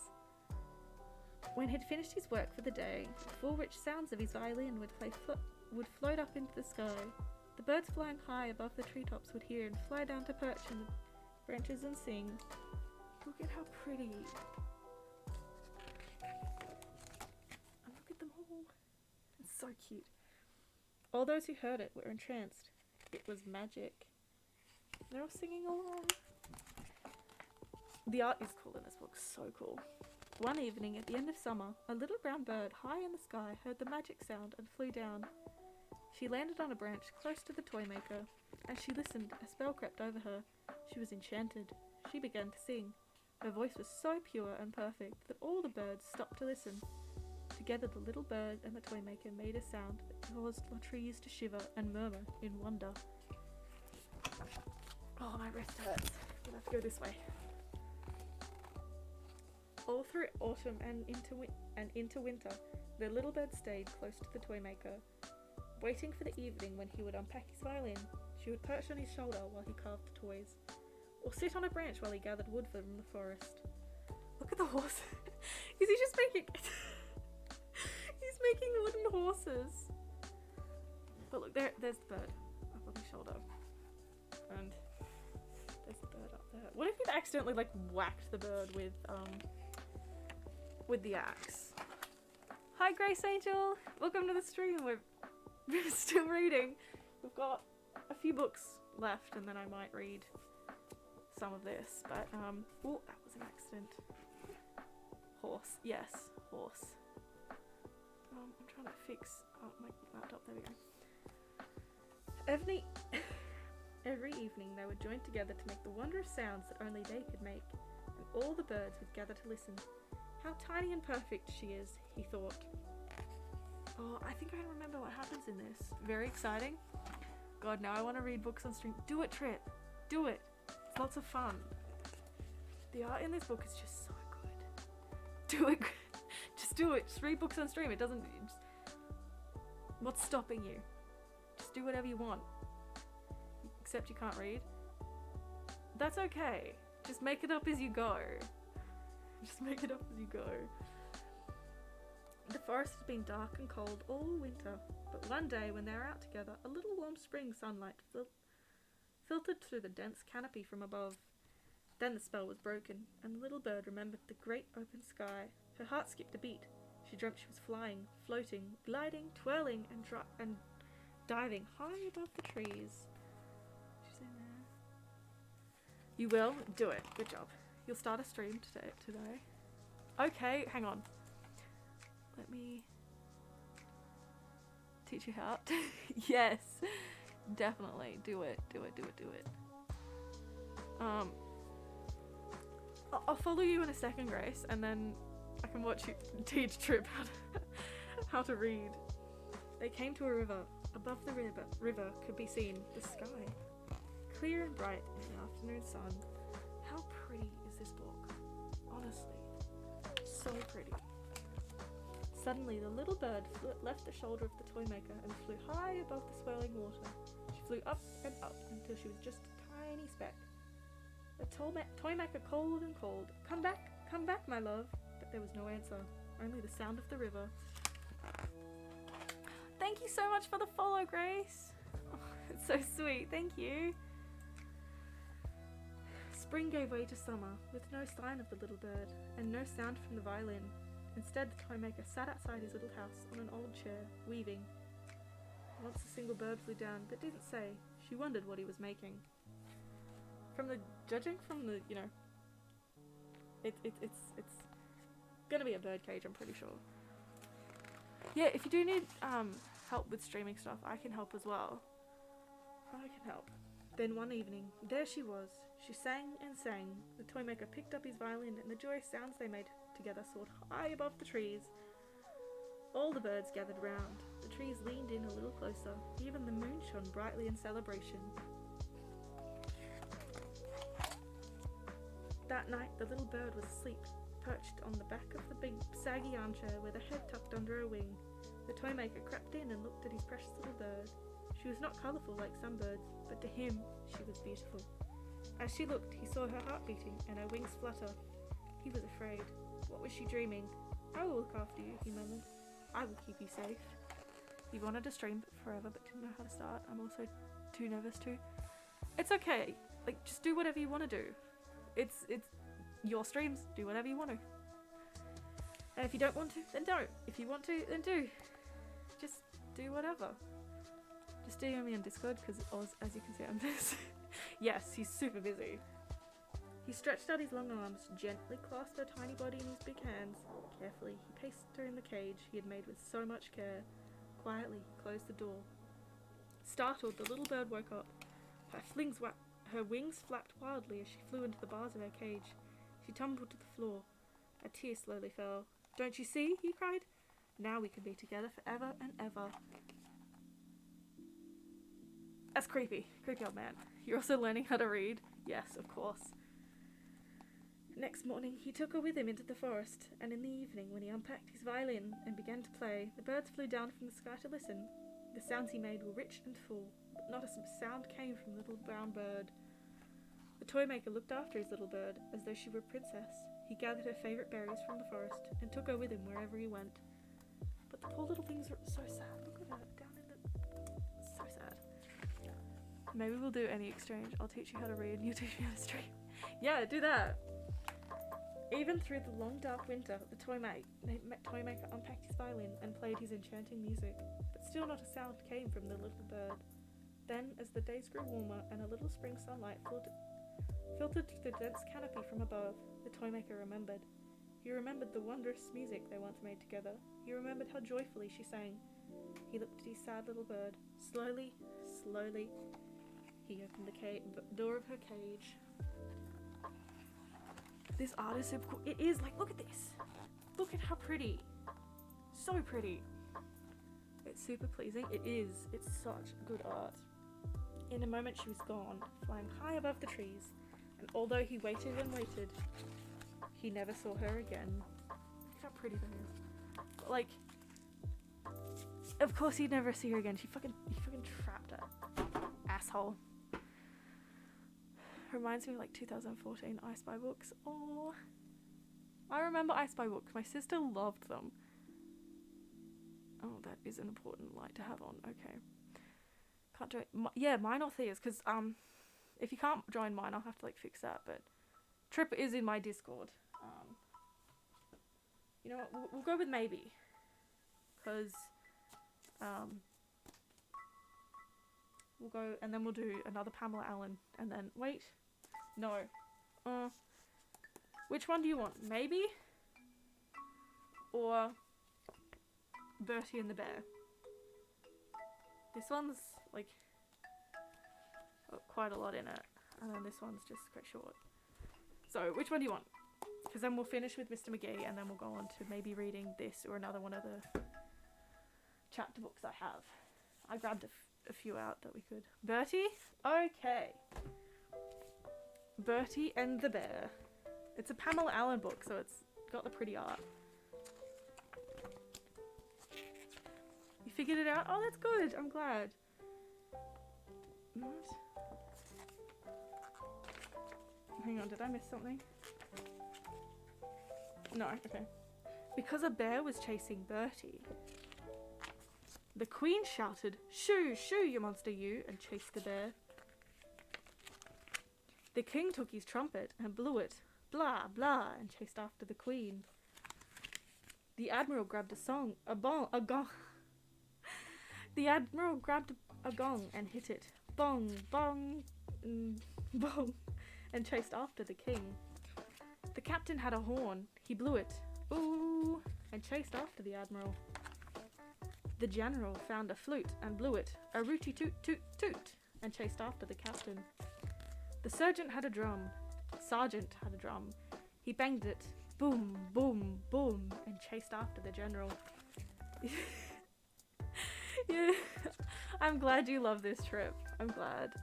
When he'd finished his work for the day, the full rich sounds of his violin would float up into the sky. The birds flying high above the treetops would hear and fly down to perch in the branches and sing. Look at how pretty. And look at them all. It's so cute. All those who heard it were entranced. It was magic. They're all singing along. The art is cool in this book, so cool. One evening at the end of summer, a little brown bird high in the sky heard the magic sound and flew down. She landed on a branch close to the toy maker. As she listened, a spell crept over her. She was enchanted. She began to sing. Her voice was so pure and perfect that all the birds stopped to listen. Together the little bird and the toy maker made a sound that caused the trees to shiver and murmur in wonder. Oh, my wrist hurts. We'll have to go this way. All through autumn and into winter, the little bird stayed close to the toy maker. Waiting for the evening when he would unpack his violin, she would perch on his shoulder while he carved the toys, or sit on a branch while he gathered wood from the forest. Look at the horse. Is he just making... He's making wooden horses. But look, there's the bird up on his shoulder. And there's the bird up there. What if he'd accidentally, like, whacked the bird with the axe? Hi, Grace Angel. Welcome to the stream. We're still reading. We've got a few books left, and then I might read some of this. But oh, that was an accident. Horse. Yes, horse. I'm trying to fix my laptop. There we go. Every evening they would join together to make the wondrous sounds that only they could make, and all the birds would gather to listen. How tiny and perfect she is, he thought. Oh, I think I remember what happens in this. Very exciting. God, now I want to read books on stream. Do it, Trip. Do it. It's lots of fun. The art in this book is just so good. Do it. Just do it. Just read books on stream. It doesn't... What's stopping you? Just do whatever you want. Except you can't read. That's okay. Just make it up as you go. Just make it up as you go. The forest had been dark and cold all winter, but one day when they were out together, a little warm spring sunlight filtered through the dense canopy from above. Then the spell was broken, and the little bird remembered the great open sky. Her heart skipped a beat. She dreamt she was flying, floating, gliding, twirling, and diving high above the trees. She's in there. You will? Do it. Good job. You'll start a stream today. Okay, hang on. Let me teach you how to. Yes, definitely. Do it. I'll follow you in a second, Grace, and then I can watch you teach Trip how to read. They came to a river. Above the river could be seen the sky, clear and bright in the afternoon sun. How pretty is this book? Honestly, so pretty. Suddenly, the little bird left the shoulder of the toy maker and flew high above the swirling water. She flew up and up until she was just a tiny speck. The toy maker called and called, come back, my love." But there was no answer, only the sound of the river. Thank you so much for the follow, Grace. Oh, it's so sweet, thank you. Spring gave way to summer, with no sign of the little bird, and no sound from the violin. Instead, the toy maker sat outside his little house on an old chair, weaving. Once a single bird flew down, but didn't say. She wondered what he was making. Judging from the, it's gonna be a bird cage, I'm pretty sure. Yeah, if you do need help with streaming stuff, I can help as well. I can help. Then one evening, there she was. She sang and sang. The toy maker picked up his violin, and the joyous sounds they made together soared high above the trees. All the birds gathered round. The trees leaned in a little closer. Even the moon shone brightly in celebration. That night, the little bird was asleep, perched on the back of the big, saggy armchair with her head tucked under her wing. The toy maker crept in and looked at his precious little bird. She was not colourful like some birds, but to him, she was beautiful. As she looked, he saw her heart beating and her wings flutter. He was afraid. What was she dreaming? I will look after you, he murmured. I will keep you safe. He wanted to stream forever but didn't know how to start. I'm also too nervous to. It's okay. Like, just do whatever you want to do. It's your streams. Do whatever you want to. And if you don't want to, then don't. If you want to, then do. Just do whatever. Just DM me on Discord because as you can see I'm this. Yes, he's super busy. He stretched out his long arms, gently clasped her tiny body in his big hands. Carefully, he placed her in the cage he had made with so much care. Quietly, he closed the door. Startled, the little bird woke up. Her wings flapped wildly as she flew into the bars of her cage. She tumbled to the floor. A tear slowly fell. Don't you see? He cried. Now we can be together forever and ever. That's creepy. Creepy old man. You're also learning how to read? Yes, of course. Next morning, he took her with him into the forest, and in the evening, when he unpacked his violin and began to play, the birds flew down from the sky to listen. The sounds he made were rich and full, but not a sound came from the little brown bird. The toy maker looked after his little bird, as though she were a princess. He gathered her favourite berries from the forest, and took her with him wherever he went. But the poor little things were so sad. Look at her, down in the... So sad. Maybe we'll do any exchange. I'll teach you how to read, and you teach me how to stream. Yeah, do that. Even through the long dark winter, the toy maker unpacked his violin and played his enchanting music, but still not a sound came from the little bird. Then, as the days grew warmer and a little spring sunlight filtered through the dense canopy from above, the toy maker remembered. He remembered the wondrous music they once made together. He remembered how joyfully she sang. He looked at his sad little bird. Slowly, slowly, he opened the door of her cage. This art is super cool. It is, like, look at this. Look at how pretty. So pretty. It's super pleasing. It is. It's such good art. In a moment she was gone, flying high above the trees, and although he waited and waited, he never saw her again. Look how pretty that is. But, like, of course he'd never see her again. He fucking trapped her. Asshole. Reminds me of like 2014 I Spy books. Oh, I remember I Spy books. My sister loved them. Oh, that is an important light to have on. Okay. Can't join. Yeah, mine or Thea's, because if you can't join mine, I'll have to like fix that. But Trip is in my Discord. You know what? We'll go with maybe, because we'll go and then we'll do another Pamela Allen and then wait. No. Which one do you want? Maybe? Or Bertie and the Bear? This one's like quite a lot in it. And then this one's just quite short. So which one do you want? Because then we'll finish with Mr. Mcgee and then we'll go on to maybe reading this or another one of the chapter books I have. I grabbed a few out that we could. Bertie? Okay. Bertie and the Bear. It's a Pamela Allen book, so it's got the pretty art. You figured it out? Oh, that's good. I'm glad. What? Hang on, did I miss something? No, okay. Because a bear was chasing Bertie, the queen shouted, "Shoo, shoo, you monster, you," and chased the bear. The king took his trumpet and blew it, blah, blah, and chased after the queen. The admiral grabbed a gong. The admiral grabbed a gong and hit it, bong, bong, bong, and chased after the king. The captain had a horn. He blew it, ooh, and chased after the admiral. The general found a flute and blew it, a rooty toot toot toot, and chased after the captain. The sergeant had a drum. He banged it, boom, boom, boom, and chased after the general. Yeah, I'm glad you love this trip. I'm glad.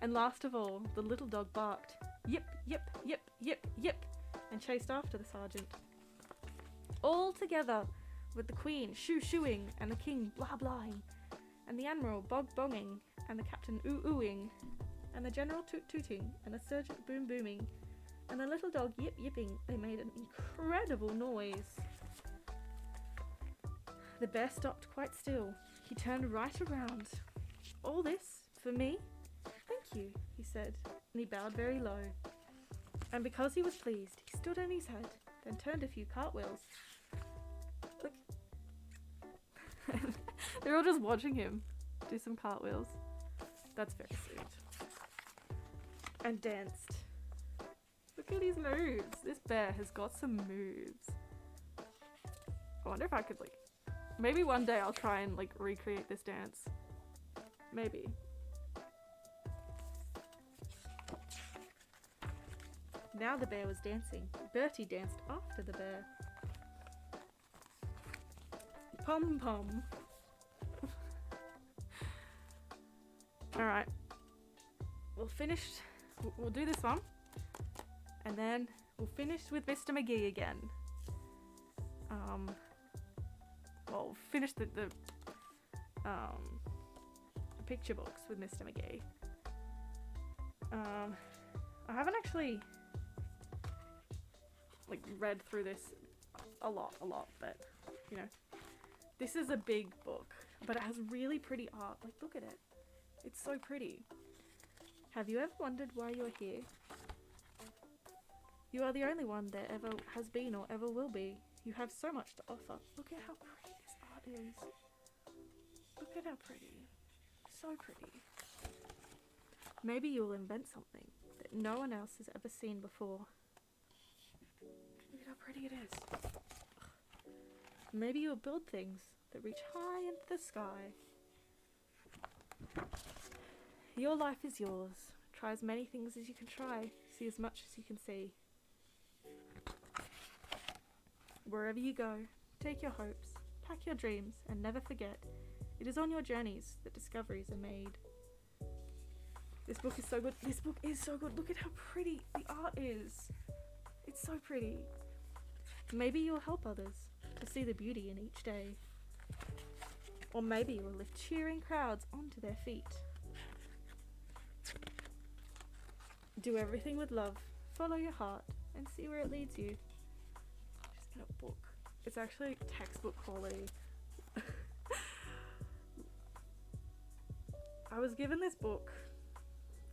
And last of all, the little dog barked, yip, yip, yip, yip, yip, and chased after the sergeant. All together, with the queen shoo-shooing, and the king blah-blahing, and the admiral bog-bonging, and the captain ooh-oohing, and the general toot-tooting, and the sergeant boom-booming, and the little dog yipping. They made an incredible noise. The bear stopped quite still. He turned right around. All this for me? Thank you, he said, and he bowed very low. And because he was pleased, he stood on his head, then turned a few cartwheels. Look. They're all just watching him do some cartwheels. That's very sweet. And danced. Look at his moves. This bear has got some moves. I wonder if I could, like, maybe one day I'll try and, like, recreate this dance. Maybe. Now the bear was dancing. Bertie danced after the bear. Pom pom. Alright. We'll do this one. And then we'll finish with Mr. Mcgee again. Well, finish the picture books with Mr. Mcgee. I haven't actually like read through this a lot, but you know, this is a big book, but it has really pretty art. Like, look at it. It's so pretty. Have you ever wondered why you're here? You are the only one there ever has been or ever will be. You have so much to offer. Look at how pretty this art is. Look at how pretty. So pretty. Maybe you'll invent something that no one else has ever seen before. Look at how pretty it is. Maybe you'll build things that reach high into the sky. Your life is yours. Try as many things as you can try. See as much as you can see. Wherever you go, take your hopes, pack your dreams, and never forget, it is on your journeys that discoveries are made. This book is so good. This book is so good. Look at how pretty the art is. It's so pretty. Maybe you'll help others to see the beauty in each day. Or maybe you'll lift cheering crowds onto their feet. Do everything with love, follow your heart, and see where it leads you. Just get a book. It's actually textbook quality. I was given this book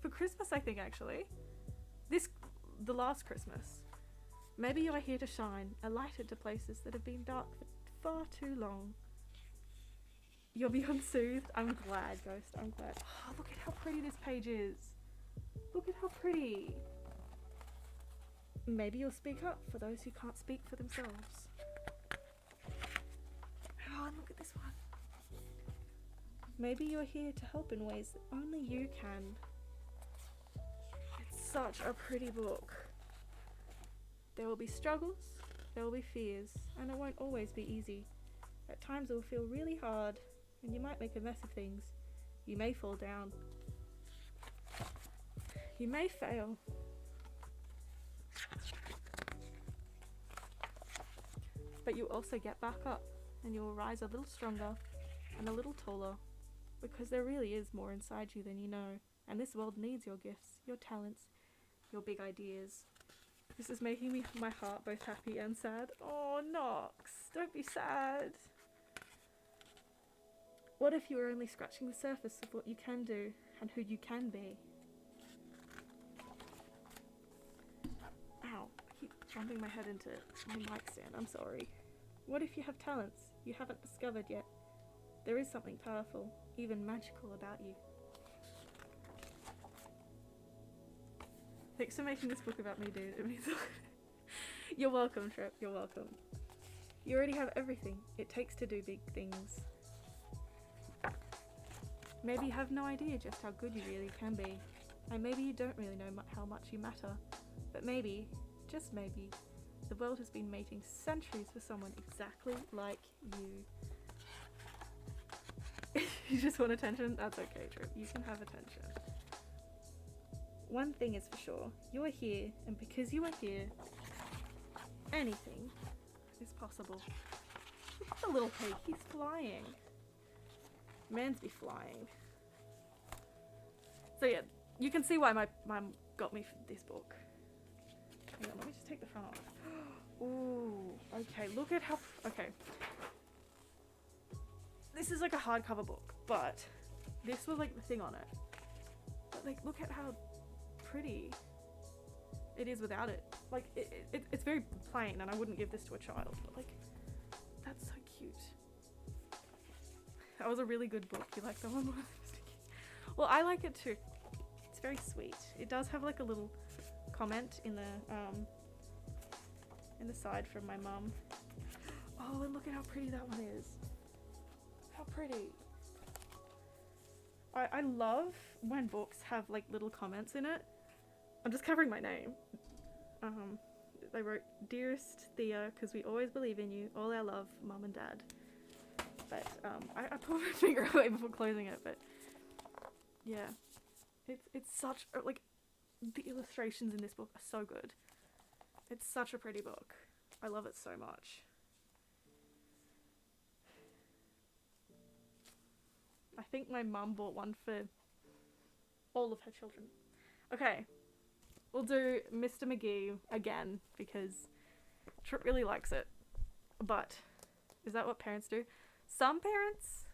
for Christmas, I think, actually. The last Christmas. Maybe you are here to shine, a light into places that have been dark for far too long. You're beyond soothed. I'm glad, Ghost. I'm glad. Oh, look at how pretty this page is. Look at how pretty. Maybe you'll speak up for those who can't speak for themselves. Oh, and look at this one. Maybe you're here to help in ways that only you can. It's such a pretty book. There will be struggles, there will be fears, and it won't always be easy. At times it will feel really hard, and you might make a mess of things. You may fall down. You may fail. But you'll also get back up, and you will rise a little stronger and a little taller, because there really is more inside you than you know, and this world needs your gifts, your talents, your big ideas. This is making my heart both happy and sad. Oh, Nox, don't be sad. What if you were only scratching the surface of what you can do and who you can be? Ow, I keep bumping my head into my mic stand, I'm sorry. What if you have talents you haven't discovered yet? There is something powerful, even magical about you. Thanks for making this book about me, dude. It means a lot. You're welcome, Trip. You're welcome. You already have everything it takes to do big things. Maybe you have no idea just how good you really can be. And maybe you don't really know how much you matter. But maybe, just maybe, the world has been waiting centuries for someone exactly like you. You just want attention? That's okay, Trip. You can have attention. One thing is for sure, you are here, and because you are here, anything is possible. Look at the little pig, he's flying. Man's be flying. So yeah, you can see why my mum got me this book. Hang on, let me just take the front off. Ooh, okay, look at how, okay. This is like a hardcover book, but this was like the thing on it. But like, look at how pretty it is without it. Like, it's very plain, and I wouldn't give this to a child, but like, that's so cute. That was a really good book. You like that one? Well, I like it too. It's very sweet. It does have like a little comment in the side from my mum. Oh, and look at how pretty that one is. How pretty. I love when books have like little comments in it. I'm just covering my name. They wrote, "Dearest Thea, because we always believe in you. All our love, Mum and Dad." But I pulled my finger away before closing it. But yeah, it's such like, the illustrations in this book are so good. It's such a pretty book. I love it so much. I think my mum bought one for all of her children. Okay, we'll do Mr. Mcgee again because Trip really likes it. But is that what parents do? Some parents,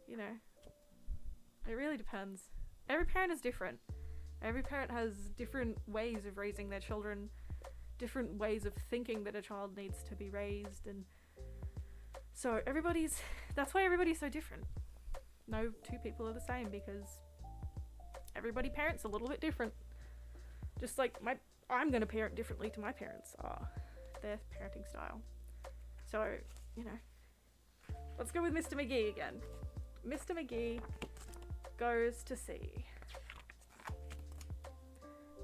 you know, it really depends. Every parent is different. Every parent has different ways of raising their children, different ways of thinking that a child needs to be raised, and so that's why everybody's so different. No two people are the same because everybody parents a little bit different. Just like I'm gonna parent differently to my parents are, their parenting style. So, you know, let's go with Mr. Mcgee again. Mr. Mcgee goes to sea.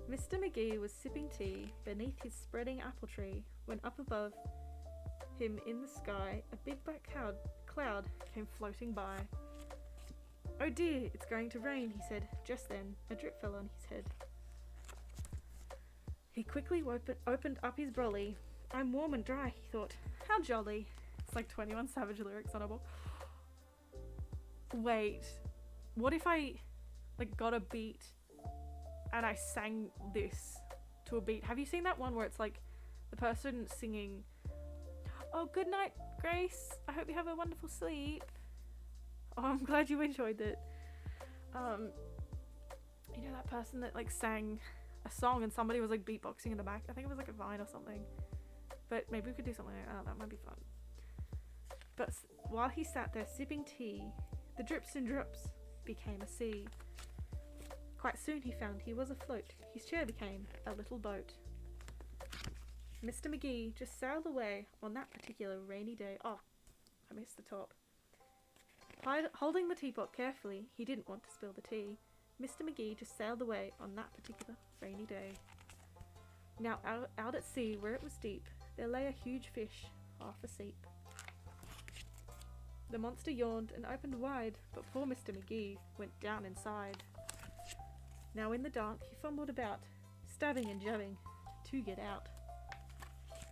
Mr. Mcgee was sipping tea beneath his spreading apple tree when up above him in the sky a big black cloud came floating by. "Oh dear, it's going to rain," he said. Just then, a drip fell on his head. He quickly opened up his brolly. "I'm warm and dry," he thought. "How jolly." It's like 21 Savage lyrics on a book. Wait, what if I like got a beat and I sang this to a beat? Have you seen that one where it's like the person singing, "Oh, good night, Grace. I hope you have a wonderful sleep. Oh, I'm glad you enjoyed it." You know that person that like sang a song and somebody was like beatboxing in the back? I think it was like a Vine or something. But maybe we could do something like that. That might be fun. But while he sat there sipping tea, the drips and drops became a sea. Quite soon he found he was afloat. His chair became a little boat. Mr. Mcgee just sailed away on that particular rainy day. Oh, I missed the top. Holding the teapot carefully, he didn't want to spill the tea. Mr. Mcgee just sailed away on that particular rainy day. Now out at sea, where it was deep, there lay a huge fish, half asleep. The monster yawned and opened wide, but poor Mr. Mcgee went down inside. Now in the dark, he fumbled about, stabbing and jabbing to get out.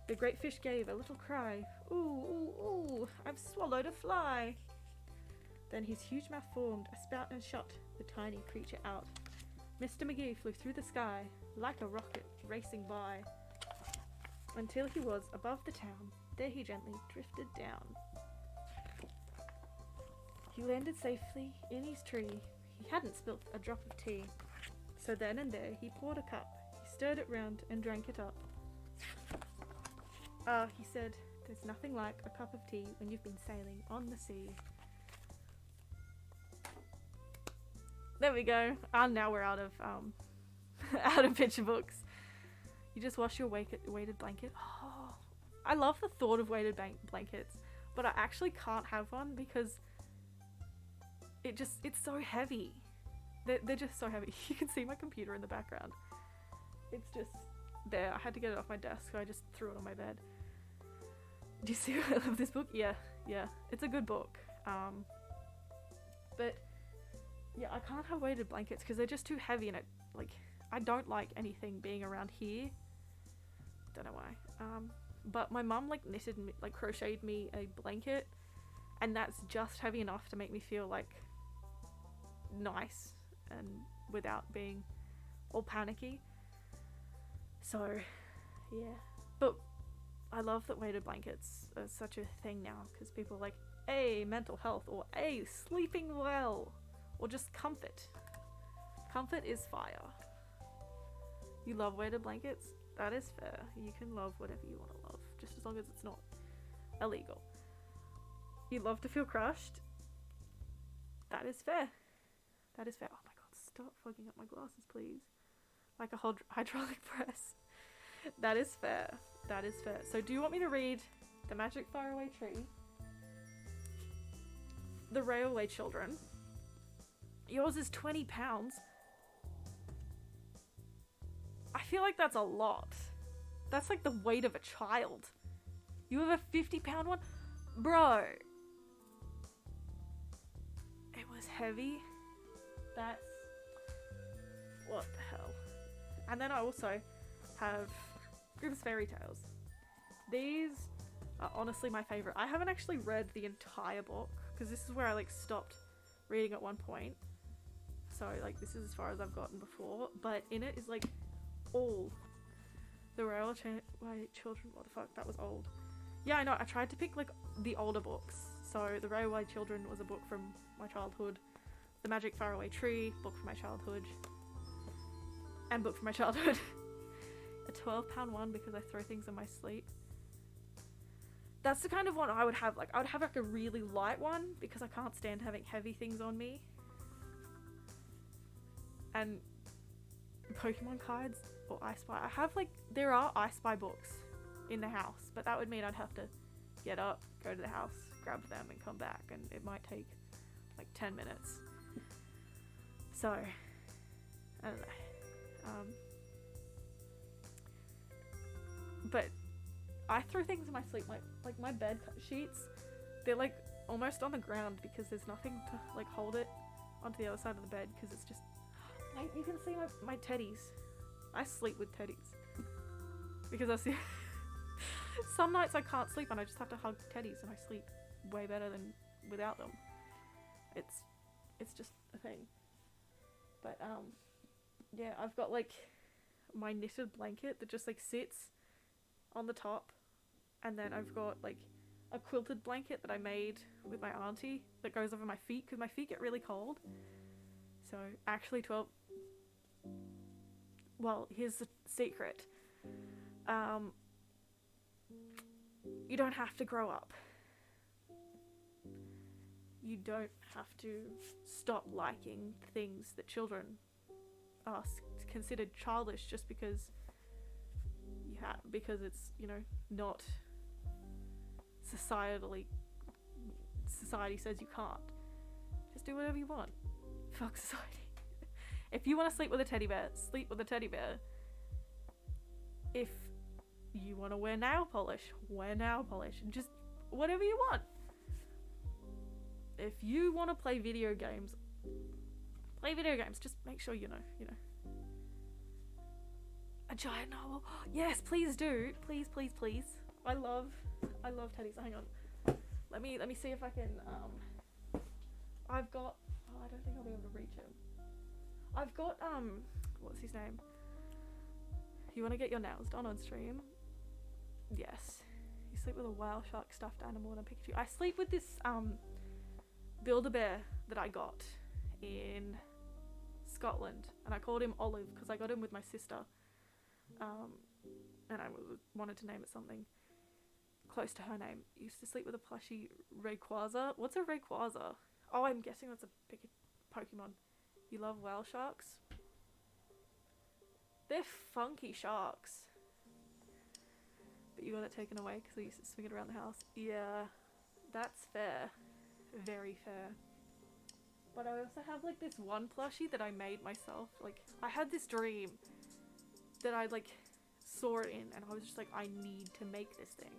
The great fish gave a little cry. "Ooh, ooh, ooh, I've swallowed a fly." Then his huge mouth formed a spout and shot the tiny creature out. Mr. Mcgee flew through the sky like a rocket racing by until he was above the town. There he gently drifted down. He landed safely in his tree. He hadn't spilt a drop of tea. So then and there he poured a cup. He stirred it round and drank it up. "Ah," he said, "there's nothing like a cup of tea when you've been sailing on the sea." There we go. Now we're out of out of picture books. You just wash your weighted blanket. Oh, I love the thought of weighted blankets, but I actually can't have one because it's so heavy. They're just so heavy. You can see my computer in the background. It's just there. I had to get it off my desk, so I just threw it on my bed. Do you see why I love this book? Yeah. It's a good book. But yeah, I can't have weighted blankets because they're just too heavy, and I don't like anything being around here. Don't know why. But my mum crocheted me a blanket, and that's just heavy enough to make me feel like nice and without being all panicky. So, yeah. But I love that weighted blankets are such a thing now, because people are like, A, mental health, or A, sleeping well, or just comfort. Comfort is fire. You love weighted blankets? That is fair. You can love whatever you want to love, just as long as it's not illegal. You love to feel crushed? That is fair. That is fair. Oh my god, stop fogging up my glasses, please. Like a hydraulic press. That is fair. That is fair. So do you want me to read The Magic Faraway Tree, The Railway Children? Yours is £20. I feel like that's a lot. That's like the weight of a child. You have a £50 one? Bro. It was heavy. That's... what the hell? And then I also have Grimm's Fairy Tales. These are honestly my favorite. I haven't actually read the entire book, because this is where I like stopped reading at one point. So like this is as far as I've gotten before. But in it is like all the Railway Children. What the fuck? That was old. Yeah, I know. I tried to pick like the older books. So The Railway Children was a book from my childhood. The Magic Faraway Tree, book from my childhood. And book from my childhood. A £12 one because I throw things in my sleep. That's the kind of one I would have. Like I would have like a really light one because I can't stand having heavy things on me. And Pokemon cards or I Spy. I have like, there are I Spy books in the house, but that would mean I'd have to get up, go to the house, grab them and come back, and it might take like 10 minutes. So, I don't know. But I throw things in my sleep, like my bed sheets, they're like almost on the ground because there's nothing to like hold it onto the other side of the bed because it's just, like, you can see my teddies. I sleep with teddies because I see some nights I can't sleep and I just have to hug teddies and I sleep way better than without them. It's just a thing. But yeah, I've got like my knitted blanket that just like sits on the top, and then I've got like a quilted blanket that I made with my auntie that goes over my feet because my feet get really cold. So actually 12, well, here's the secret. You don't have to grow up. You don't have to stop liking things that children are considered childish just because because it's, you know, not society says you can't. Just do whatever you want. Fuck society. If you want to sleep with a teddy bear, sleep with a teddy bear. If you want to wear nail polish, wear nail polish. And just whatever you want. If you want to play video games, play video games. Just make sure you know. A giant novel. Yes, please do. Please, please, please. I love teddies. Hang on. Let me see if I can I've got, oh, I don't think I'll be able to reach him. I've got what's his name? You want to get your nails done on stream? Yes. You sleep with a whale shark stuffed animal and a Pikachu. I sleep with this Build-A-Bear that I got in Scotland, and I called him Olive because I got him with my sister. And I wanted to name it something close to her name. Used to sleep with a plushy Rayquaza. What's a Rayquaza? Oh, I'm guessing that's a big Pokemon. You love whale sharks? They're funky sharks. But you got it taken away because I used to swing it around the house. Yeah, that's fair. Very fair. But I also have like this one plushie that I made myself. Like, I had this dream that I like saw it in, and I was just like, I need to make this thing,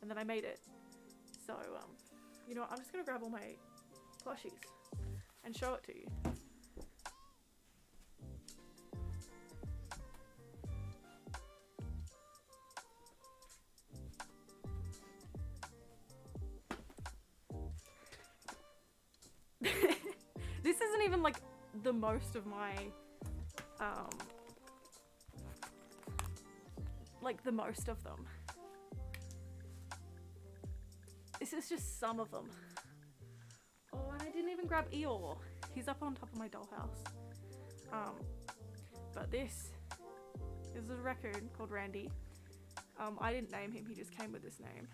and then I made it. So you know what, I'm just gonna grab all my plushies and show it to you. This isn't even like the most of my like the most of them. This is just some of them. Oh, and I didn't even grab Eeyore. He's up on top of my dollhouse. But this is a raccoon called Randy. I didn't name him, he just came with this name.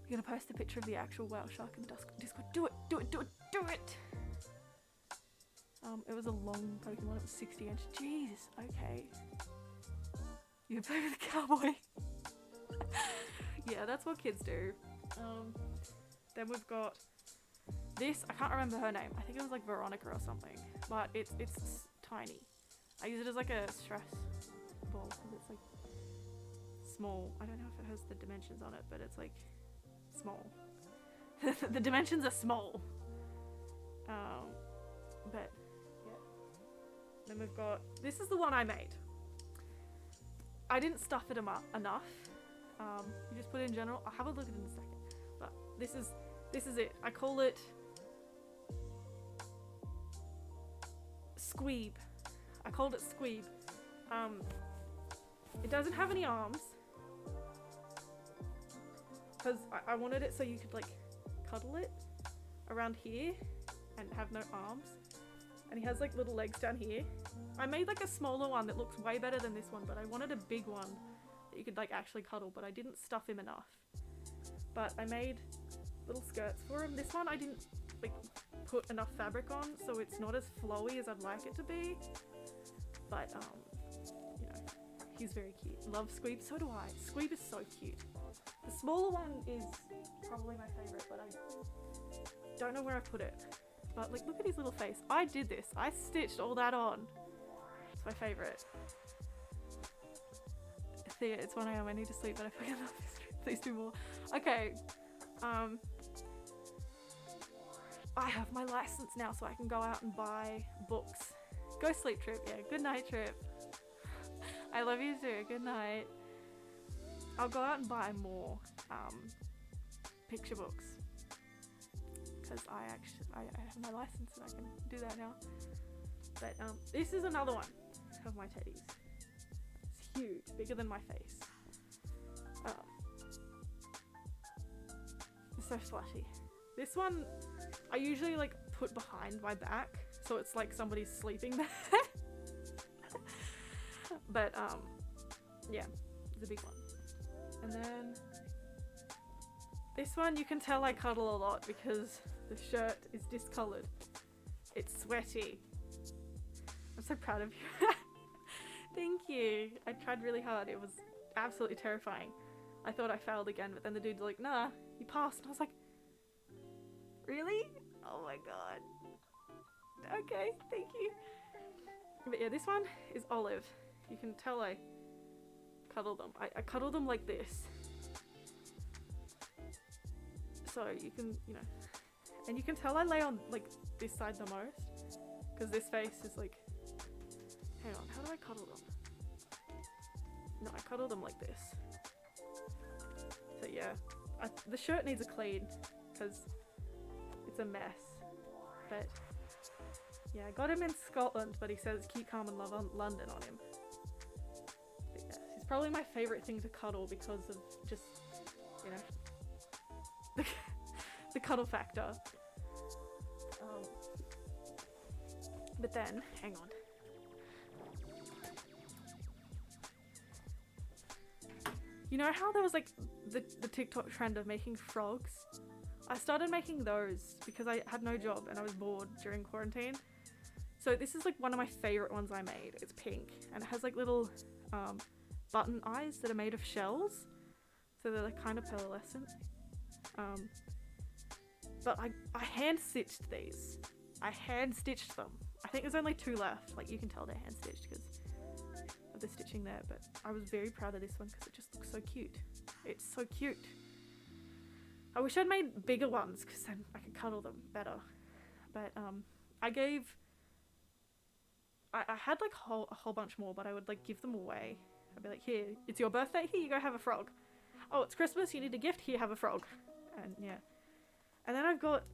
I'm gonna post a picture of the actual whale shark in Discord. Do it, do it, do it, do it! It was a long Pokemon, it was 60 inch. Jesus, okay. You play with a cowboy. Yeah, that's what kids do. Then we've got this, I can't remember her name. I think it was like Veronica or something. But it's tiny. I use it as like a stress ball because it's like small. I don't know if it has the dimensions on it, but it's like small. The dimensions are small. But yeah. Then we've got, this is the one I made. I didn't stuff it enough. You just put it in general. I'll have a look at it in a second. But this is it. I call it Squeeb. I called it Squeeb. It doesn't have any arms because I wanted it so you could like cuddle it around here and have no arms. And he has like little legs down here. I made like a smaller one that looks way better than this one, but I wanted a big one that you could like actually cuddle, but I didn't stuff him enough. But I made little skirts for him. This one I didn't like put enough fabric on, so it's not as flowy as I'd like it to be. But you know, he's very cute. Love Squeeb, so do I. Squeeb is so cute. The smaller one is probably my favorite, but I don't know where I put it. But like, look at his little face. I did this. I stitched all that on. It's my favorite. Thea, it's 1 AM. I need to sleep, but I fucking love this. Please do more. Okay. I have my license now, so I can go out and buy books. Go sleep, Trip. Yeah, good night, Trip. I love you too. Good night. I'll go out and buy more picture books because I have my license and I can do that now. But this is another one of my teddies. It's huge, bigger than my face. It's so slushy. This one I usually like put behind my back, so it's like somebody's sleeping there. But yeah, it's a big one. And then this one, you can tell I cuddle a lot because the shirt is discolored. It's sweaty. I'm so proud of you. Thank you. I tried really hard. It was absolutely terrifying. I thought I failed again, but then the dude's like, nah, you passed. And I was like, really? Oh my god. Okay, thank you. But yeah, this one is olive. You can tell I cuddle them. I cuddle them like this. So you can, you know, and you can tell I lay on like this side the most because this face is like, hang on, how do I cuddle them? No, I cuddle them like this. So yeah, the shirt needs a clean because it's a mess. But yeah, I got him in Scotland, but he says keep calm and love on London on him. But yeah, he's probably my favourite thing to cuddle because of just, you know, the cuddle factor. But then, hang on. You know how there was like the TikTok trend of making frogs? I started making those because I had no job and I was bored during quarantine. So this is like one of my favorite ones I made. It's pink and it has like little button eyes that are made of shells. So they're like kind of pearlescent. But I hand stitched these. I hand stitched them. I think there's only 2 left. Like you can tell they're hand stitched because of the stitching there. But I was very proud of this one because it just looks so cute. It's so cute. I wish I'd made bigger ones because then I could cuddle them better. But I had like a whole bunch more, but I would like give them away. I'd be like, here, it's your birthday, here you go have a frog. Oh, it's Christmas, you need a gift, here have a frog. And yeah. And then I've got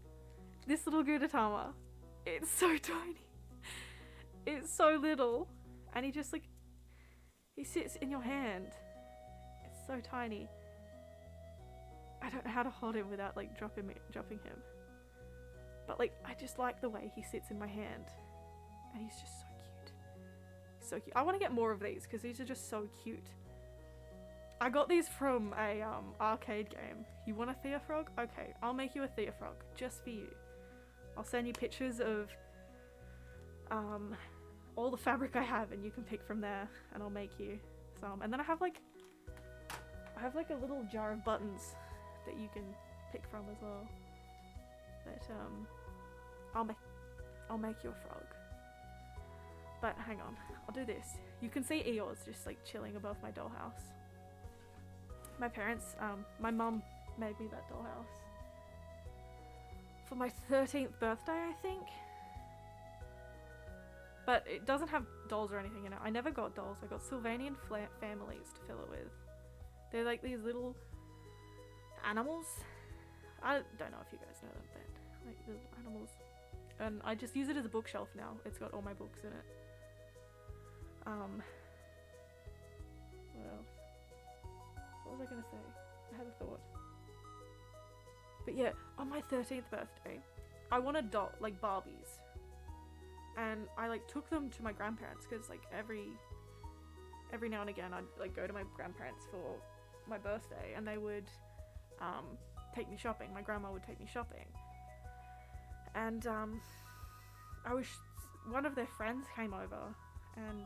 this little Gudetama. It's so tiny. It's so little. And he just like, He sits in your hand. It's so tiny. I don't know how to hold him without like dropping him. But like I just like the way he sits in my hand. And he's just so cute. He's so cute. I want to get more of these because these are just so cute. I got these from a arcade game. You want a Thea frog? Okay, I'll make you a Thea frog just for you. I'll send you pictures of all the fabric I have and you can pick from there and I'll make you some. And then I have like a little jar of buttons that you can pick from as well. But I'll make you a frog. But hang on, I'll do this. You can see Eeyores just like chilling above my dollhouse. My parents, my mum made me that dollhouse for my 13th birthday, I think. But it doesn't have dolls or anything in it. I never got dolls. I got Sylvanian families to fill it with. They're like these little animals. I don't know if you guys know them, but like little animals. And I just use it as a bookshelf now. It's got all my books in it. What else? What was I gonna say? I had a thought. But yeah, on my 13th birthday, I wanted like Barbies. And I like took them to my grandparents because like every now and again I'd like go to my grandparents for my birthday and they would take me shopping. My grandma would take me shopping. And one of their friends came over and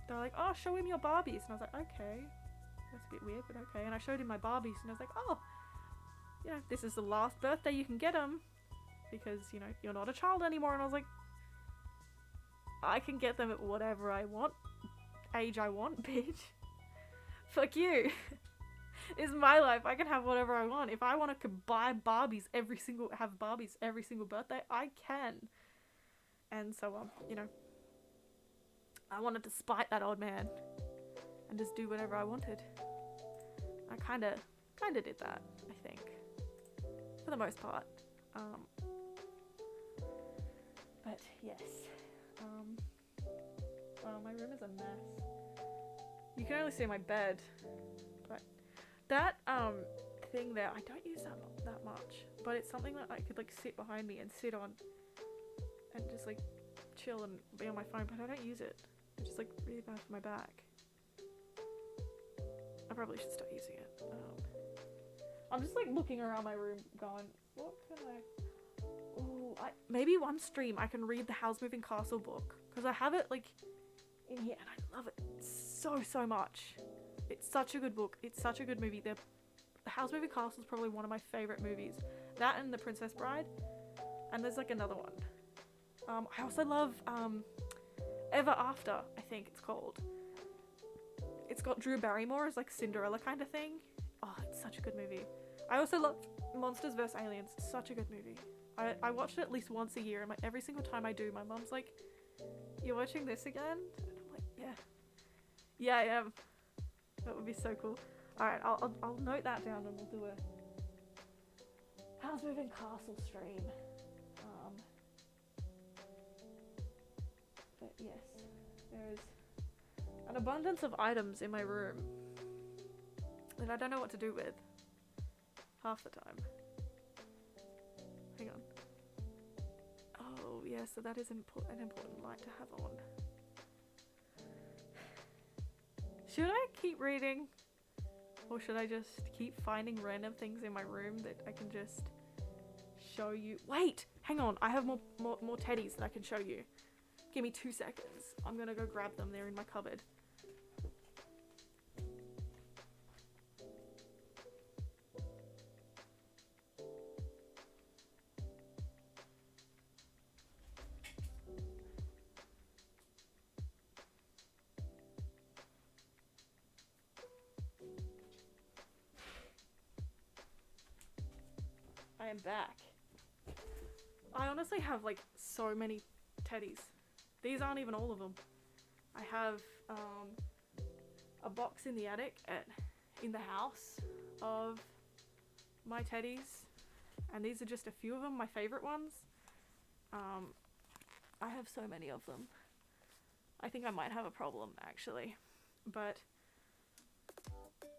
they're like, oh, show him your Barbies. And I was like, okay, that's a bit weird, but okay. And I showed him my Barbies and I was like, oh, you know, this is the last birthday you can get them because, you know, you're not a child anymore. And I was like, I can get them at whatever I want, age I want, bitch. Fuck you. It's my life. I can have whatever I want. If I want to buy have Barbies every single birthday, I can. And so, you know, I wanted to spite that old man and just do whatever I wanted. I kind of did that, I think, for the most part. But yes. Well, my room is a mess. You can only see my bed, but that thing there, I don't use that much, but it's something that I could like sit behind me and sit on and just like chill and be on my phone, but I don't use it. It's just like really bad for my back. I probably should start using it. I'm just like looking around my room going, what can I... Ooh, maybe one stream I can read the Howl's Moving Castle book, because I have it like in here and I love it so much. It's such a good book. It's such a good movie. The Howl's Moving Castle is probably one of my favorite movies. That and The Princess Bride. And there's like another one. I also love Ever After, I think it's called. It's got Drew Barrymore as like Cinderella kind of thing. Oh, it's such a good movie. I also love Monsters vs. Aliens. Such a good movie. I watch it at least once a year, and every single time I do, my mom's like, "You're watching this again?" And I'm like, "Yeah, yeah, I am." That would be so cool. All right, I'll note that down, and we'll do a Howl's Moving Castle stream. But yes, there is an abundance of items in my room that I don't know what to do with half the time. Hang on. Oh, yeah, so that is an important light to have on. Should I keep reading? Or should I just keep finding random things in my room that I can just show you? Wait! Hang on, I have more teddies that I can show you. Give me 2 seconds. I'm gonna go grab them. They're in my cupboard. I am back. I honestly have like so many teddies. These aren't even all of them. I have a box in the attic in the house of my teddies, and these are just a few of them, my favorite ones. I have so many of them. I think I might have a problem actually. But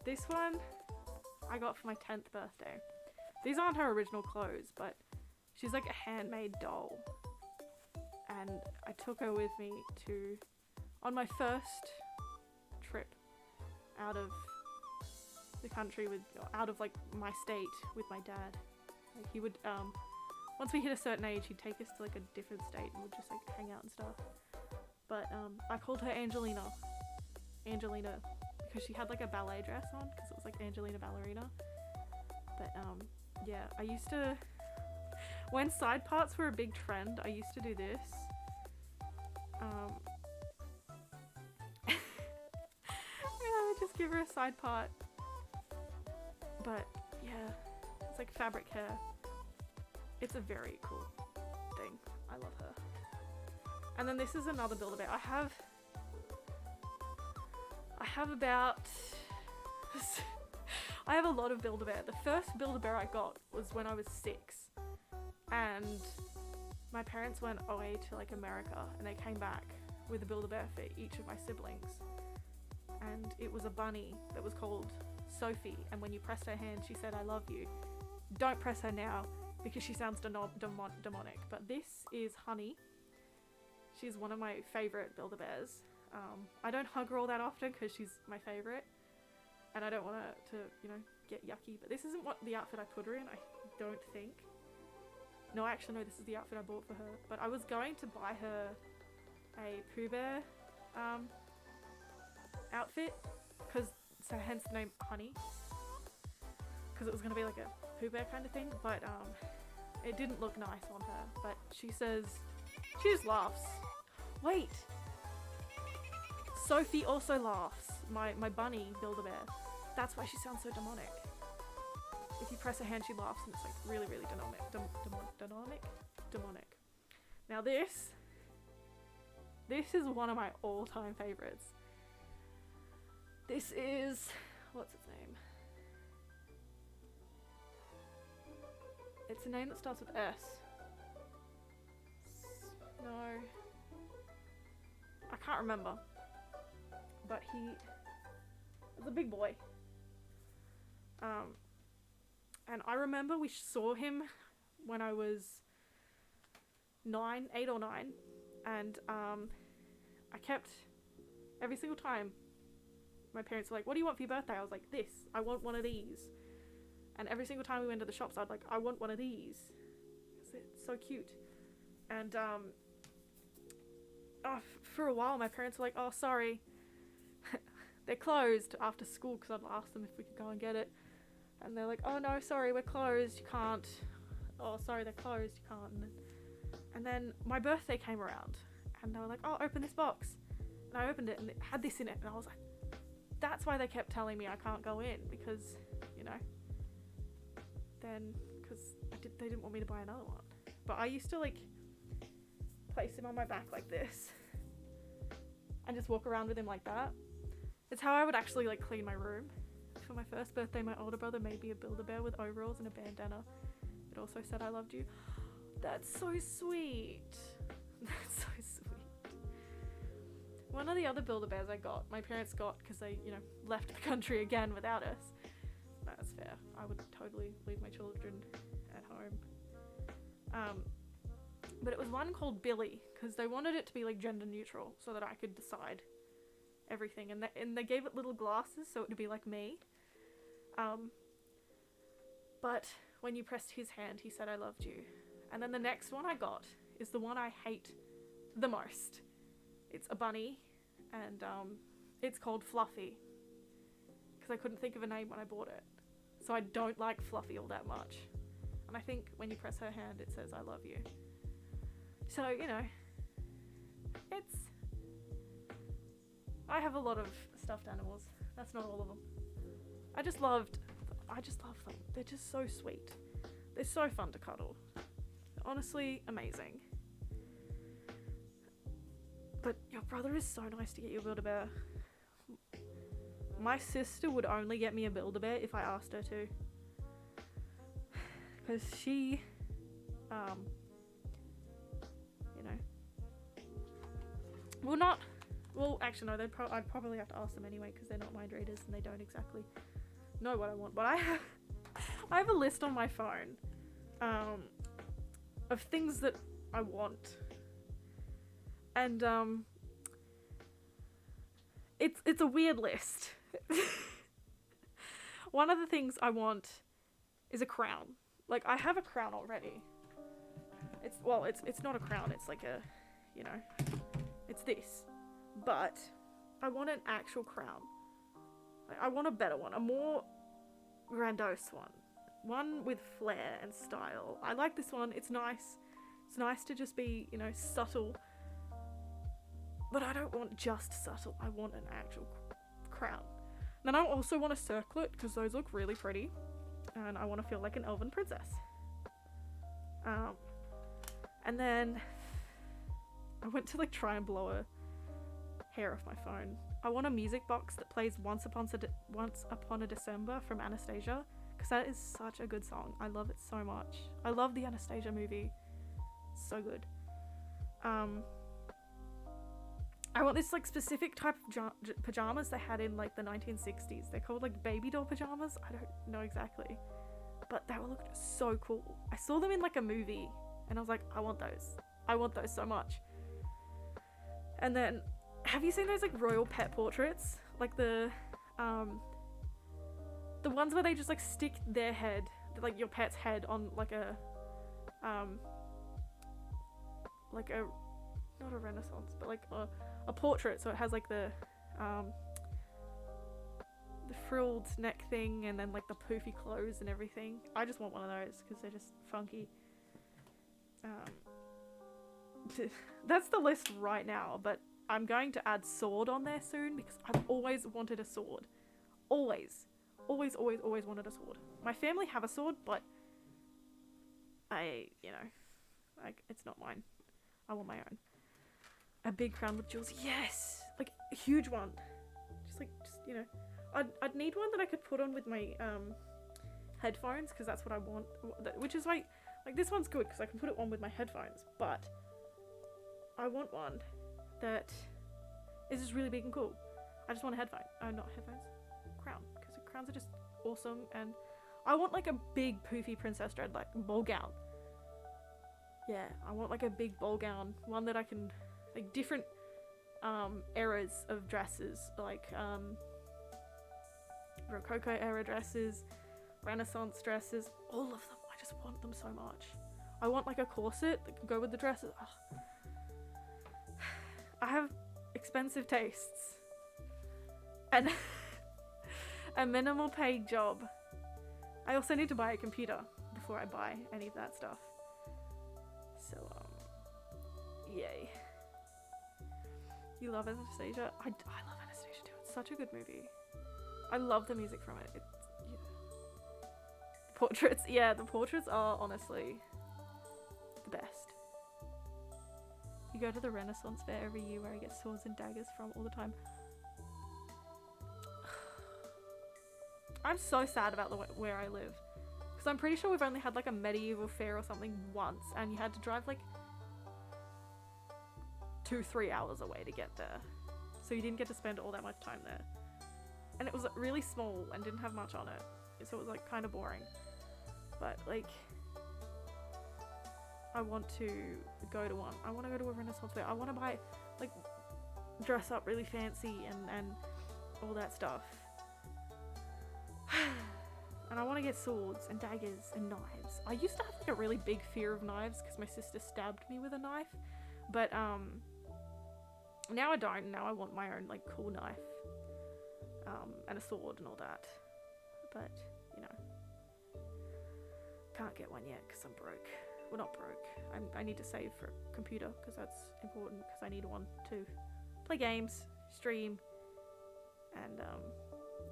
this one I got for my 10th birthday. These aren't her original clothes, but she's like a handmade doll. And I took her with me on my first trip out of the country out of like my state with my dad. Like he would, once we hit a certain age, he'd take us to like a different state and we'd just like hang out and stuff. But I called her Angelina, because she had like a ballet dress on, because it was like Angelina Ballerina. But yeah, I used to, when side parts were a big trend, I used to do this. I would just give her a side part. But yeah, it's like fabric hair. It's a very cool thing. I love her. And then this is another Build-A-Bear. I have about I have a lot of Build-A-Bear. The first Build-A-Bear I got was when I was 6, and my parents went away to like America, and they came back with a Build-A-Bear for each of my siblings, and it was a bunny that was called Sophie, and when you pressed her hand she said I love you. Don't press her now because she sounds demonic, but this is Honey. She's one of my favorite Build-A-Bears. I don't hug her all that often because she's my favorite, and I don't want her to, you know, get yucky, but this isn't what the outfit I put her in, I don't think. No, actually no, this is the outfit I bought for her, but I was going to buy her a Pooh Bear outfit, so hence the name Honey, because it was going to be like a Pooh Bear kind of thing, but it didn't look nice on her. But she just laughs. Wait, Sophie also laughs, my bunny Build-A-Bear. That's why she sounds so demonic. If you press her hand she laughs, and it's like really, really demonic. Now this is one of my all-time favorites. This is, what's its name? It's a name that starts with S. No. I can't remember. But he was a big boy. And I remember we saw him when I was 8 or 9. And I kept, every single time, my parents were like, what do you want for your birthday? I was like, this. I want one of these. And every single time we went to the shops, I'd like, I want one of these. It's so cute. And for a while, my parents were like, oh, sorry. They're closed after school, because I'd asked them if we could go and get it. And they're like, oh, no, sorry, we're closed. You can't. Oh, sorry, they're closed. You can't. And then my birthday came around. And they were like, oh, open this box. And I opened it, and it had this in it. And I was like, that's why they kept telling me I can't go in, because, you know, then, because they didn't want me to buy another one. But I used to, like, place him on my back like this and just walk around with him like that. It's how I would actually, like, clean my room. For my first birthday, my older brother made me a Build-A-Bear with overalls and a bandana. It also said I loved you. That's so sweet. That's so sweet. One of the other Build-A-Bears I got, my parents got because they, you know, left the country again without us. That's fair. I would totally leave my children at home. But it was one called Billy, because they wanted it to be like gender neutral so that I could decide everything. And they gave it little glasses so it would be like me. But when you pressed his hand, he said I loved you. And then the next one I got is the one I hate the most. It's a bunny, and it's called Fluffy, because I couldn't think of a name when I bought it. So I don't like Fluffy all that much. And I think when you press her hand, it says I love you. So, you know, I have a lot of stuffed animals. That's not all of them. I just love them. They're just so sweet. They're so fun to cuddle. Honestly, amazing. But your brother is so nice to get you a Build-A-Bear. My sister would only get me a Build-A-Bear if I asked her to. Because she, you know, well, not, Well, actually, no. I'd probably have to ask them anyway because they're not mind readers and they don't exactly know what I want. But I have a list on my phone, of things that I want, and it's a weird list. One of the things I want is a crown. Like, I have a crown already. It's not a crown. It's like a, you know, it's this. But I want an actual crown. Like, I want a better one, a more grandiose one. One with flair and style. I like this one. It's nice. It's nice to just be, you know, subtle. But I don't want just subtle. I want an actual crown. Then I also want a circlet because those look really pretty. And I want to feel like an elven princess. And then I went to like try and blow a hair off my phone. I want a music box that plays Once Upon a December from Anastasia, because that is such a good song. I love it so much. I love the Anastasia movie. It's so good. I want this like specific type of pajamas they had in like the 1960s. They're called like baby doll pajamas. I don't know exactly, but they looked so cool. I saw them in like a movie and I was like, I want those. I want those so much. And then, have you seen those like royal pet portraits? Like the ones where they just like stick their head, like your pet's head, on like a not a Renaissance, but like a portrait, so it has like the frilled neck thing and then like the poofy clothes and everything. I just want one of those because they're just funky. That's the list right now, but I'm going to add sword on there soon because I've always wanted a sword. Always wanted a sword. My family have a sword, but it's not mine. I want my own. A big crown with jewels. Yes! Like, a huge one. Just, you know. I'd need one that I could put on with my, headphones, because that's what I want. Which is, like, this one's good, because I can put it on with my headphones, but I want one that is just really big and cool. I just want a headphone. Not headphones. Crown. Because crowns are just awesome, and I want, like, a big, poofy Princess Dread, like, ball gown. Yeah, I want, like, a big ball gown. One that I can... like different eras of dresses, like Rococo era dresses, Renaissance dresses, all of them. I just want them so much. I want like a corset that can go with the dresses. Ugh. I have expensive tastes and a minimal paid job. I also need to buy a computer before I buy any of that stuff. So yay. You love Anastasia? I love Anastasia too. It's such a good movie. I love the music from it. Portraits, yeah, the portraits are honestly the best. You go to the Renaissance fair every year where I get swords and daggers from all the time. I'm so sad about where I live. Because I'm pretty sure we've only had like a medieval fair or something once, and you had to drive like 2-3 hours away to get there, so you didn't get to spend all that much time there, and it was really small and didn't have much on it, so it was like kind of boring. But like, I want to go to one. I want to go to a Renaissance fair. I want to buy, like, dress up really fancy and all that stuff. And I want to get swords and daggers and knives. I used to have like a really big fear of knives because my sister stabbed me with a knife, but now I don't. Now I want my own, like, cool knife. And a sword and all that. But, you know. Can't get one yet because I'm broke. Well, not broke. I need to save for a computer because that's important, because I need one to play games, stream, and,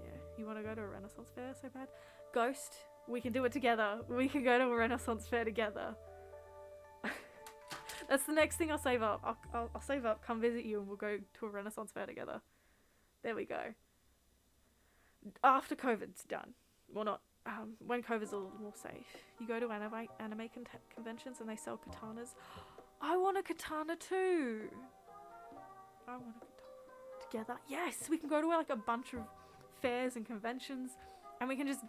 yeah. You want to go to a Renaissance fair so bad? Ghost, we can do it together. We can go to a Renaissance fair together. That's the next thing I'll save up. I'll save up, come visit you, and we'll go to a Renaissance fair together. There we go. After COVID's done. Well, not, when COVID's a little more safe. You go to anime conventions and they sell katanas. I want a katana too! I want a katana. together. Yes, we can go to like a bunch of fairs and conventions, and we can just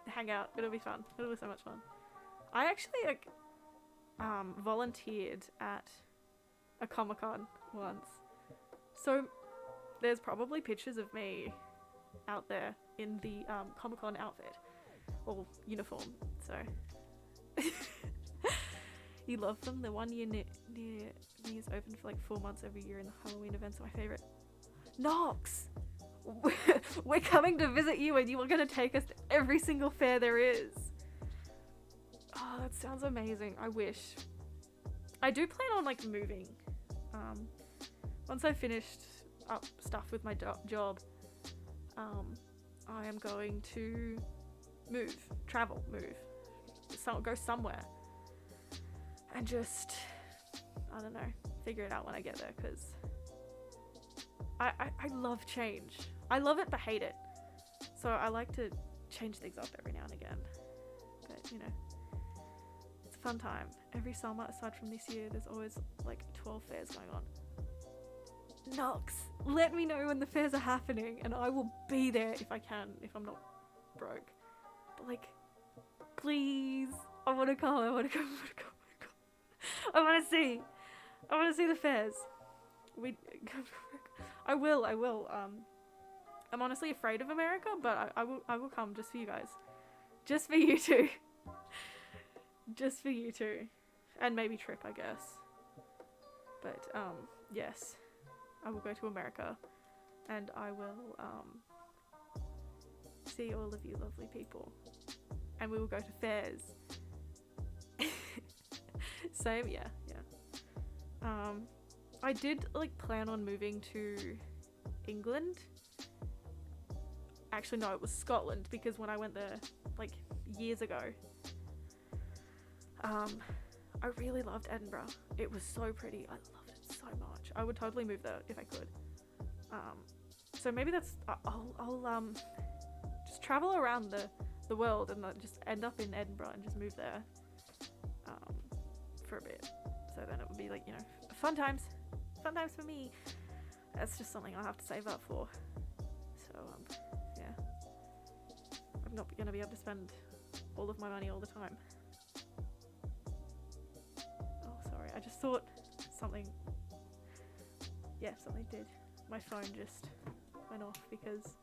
hang out. It'll be fun. It'll be so much fun. I actually like volunteered at a Comic-Con once, so there's probably pictures of me out there in the Comic-Con outfit or uniform. So you love them. The one year near me is open for like 4 months every year, and the Halloween events are my favorite. Nox, we're coming to visit you, and you are going to take us to every single fair there is. Oh, that sounds amazing. I wish. I do plan on like moving. Once I've finished up stuff with my job, I am going to move, go somewhere, and just, I don't know, figure it out when I get there, because I love change. I love it but hate it. So I like to change things up every now and again. But, you know, it's a fun time. Every summer, aside from this year, there's always like 12 fairs going on. Nox, let me know when the fairs are happening, and I will be there if I can, if I'm not broke. But like, please, I want to come. I want to want to see the fairs. I will. I'm honestly afraid of America, but I will come just for you guys. Just for you two. Just for you two. And maybe Trip, I guess. But, yes. I will go to America. And I will, see all of you lovely people. And we will go to fairs. Same, yeah. I did, like, plan on moving to England. Actually, no, it was Scotland, because when I went there, like, years ago, I really loved Edinburgh. It was so pretty. I loved it so much. I would totally move there if I could. So maybe that's, I'll just travel around the world and just end up in Edinburgh and just move there, for a bit. So then it would be like, you know, fun times for me. That's just something I'll have to save up for. So, yeah. I'm not going to be able to spend all of my money all the time. Oh, sorry. I just thought something did. My phone just went off because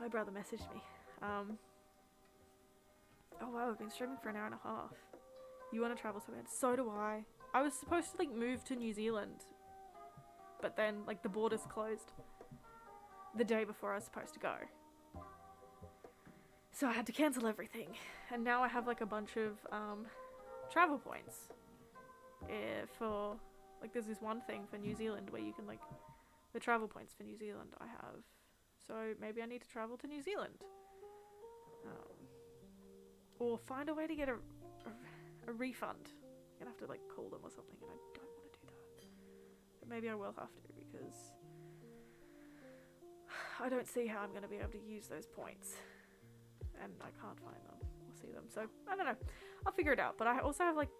my brother messaged me. Oh wow, we've been streaming for an hour and a half. You want to travel so bad? So do I. I was supposed to like move to New Zealand, but then like the borders closed the day before I was supposed to go. So I had to cancel everything, and now I have like a bunch of travel points for like there's this one thing for New Zealand where you can like the travel points for New Zealand I have. So maybe I need to travel to New Zealand. Or find a way to get a refund. I'm gonna have to like call them or something, and I don't want to do that. But maybe I will have to, because I don't see how I'm gonna be able to use those points. And I can't find them or see them. So I don't know. I'll figure it out. But I also have like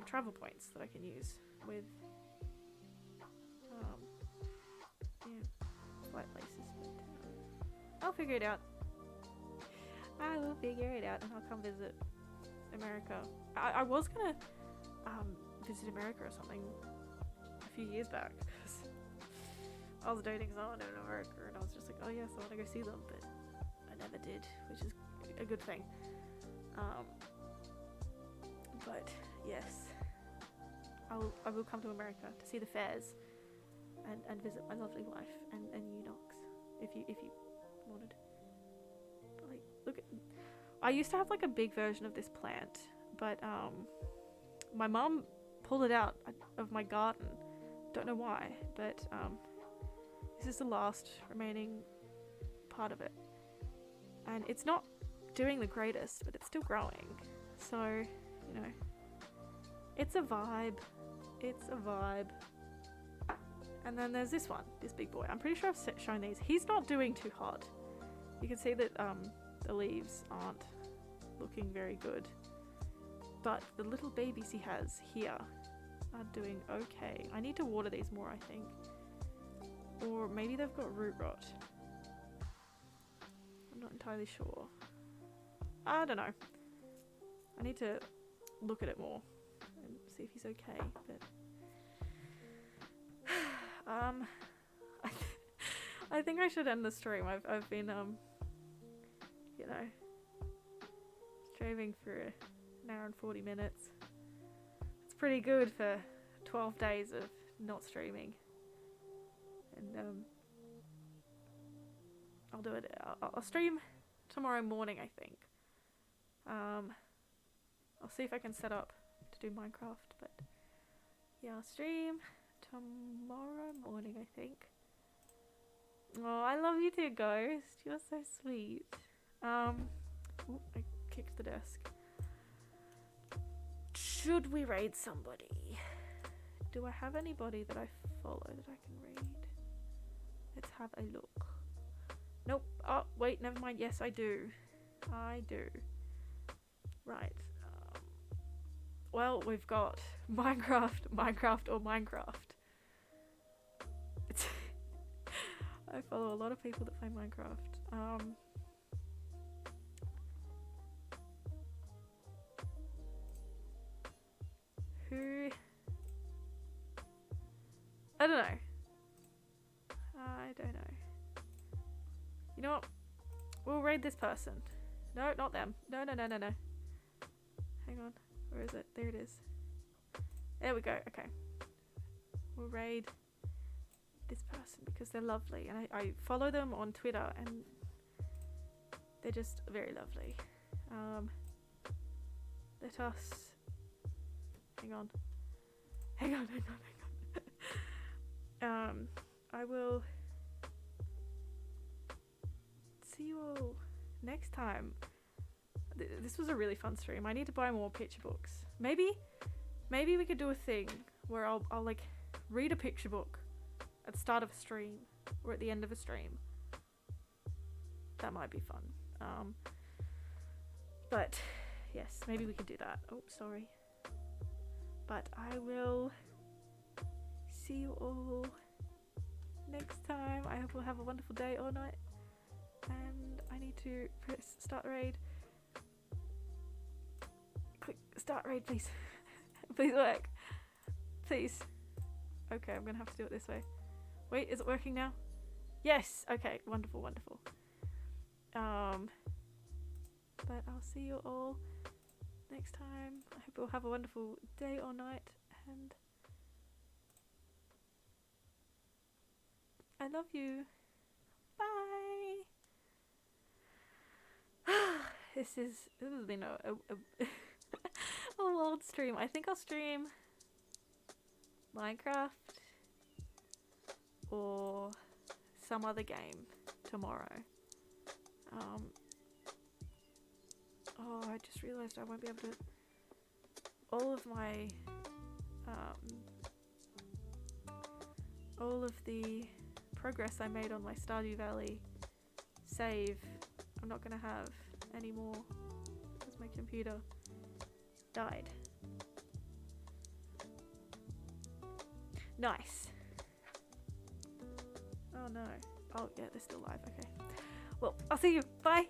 travel points that I can use with flight places. But I'll figure it out. I will figure it out, and I'll come visit America. I was gonna visit America or something a few years back, because I was dating someone in America, and I was just like, oh yes, I want to go see them, but I never did, which is a good thing. But yes, I will come to America to see the fairs and visit my lovely wife and you, Nox, if you wanted. But like, look at, I used to have like a big version of this plant, but my mum pulled it out of my garden. Don't know why, but this is the last remaining part of it, and it's not doing the greatest, but it's still growing. So, you know, it's a vibe. And then there's this one, this big boy. I'm pretty sure I've shown these. He's not doing too hot. You can see that the leaves aren't looking very good, but the little babies he has here are doing okay. I need to water these more, I think. Or maybe they've got root rot. I'm not entirely sure. I don't know. I need to look at it more and see if he's okay, but I think I should end the stream. I've been you know, streaming for an hour and 40 minutes. It's pretty good for 12 days of not streaming. And I'll do it. I'll stream tomorrow morning, I think. I'll see if I can set up to do Minecraft, but yeah, I'll stream tomorrow morning, I think. Oh, I love you too, Ghost. You're so sweet. Ooh, I kicked the desk. Should we raid somebody? Do I have anybody that I follow that I can raid? Let's have a look. Nope. Oh, wait, never mind. Yes, I do. I do. Right. Well, we've got Minecraft, Minecraft, or Minecraft. I follow a lot of people that play Minecraft. Who? I don't know. I don't know. You know what? We'll raid this person. No, not them. No, no, no, no, no. Hang on. Where is it? There it is. There we go. Okay. We'll raid this person because they're lovely. And I follow them on Twitter and they're just very lovely. Let us... Hang on. Hang on, hang on, hang on. I will see you all next time. This was a really fun stream. I need to buy more picture books. Maybe we could do a thing where I'll like read a picture book at the start of a stream or at the end of a stream. That might be fun. But yes, maybe we could do that. Oh, sorry. But I will see you all next time. I hope we'll have a wonderful day or night. And I need to press start raid. Click start raid, please. Please work. Please. Okay, I'm gonna have to do it this way. Wait, is it working now? Yes! Okay, wonderful, wonderful. But I'll see you all next time. I hope you'll have a wonderful day or night, and I love you. Bye. This has been a wild stream. I think I'll stream Minecraft or some other game tomorrow. Oh, I just realised I won't be able to... All of my... all of the progress I made on my Stardew Valley save, I'm not going to have anymore because my computer died. Nice. Oh no. Oh yeah, they're still live. Okay. Well, I'll see you. Bye.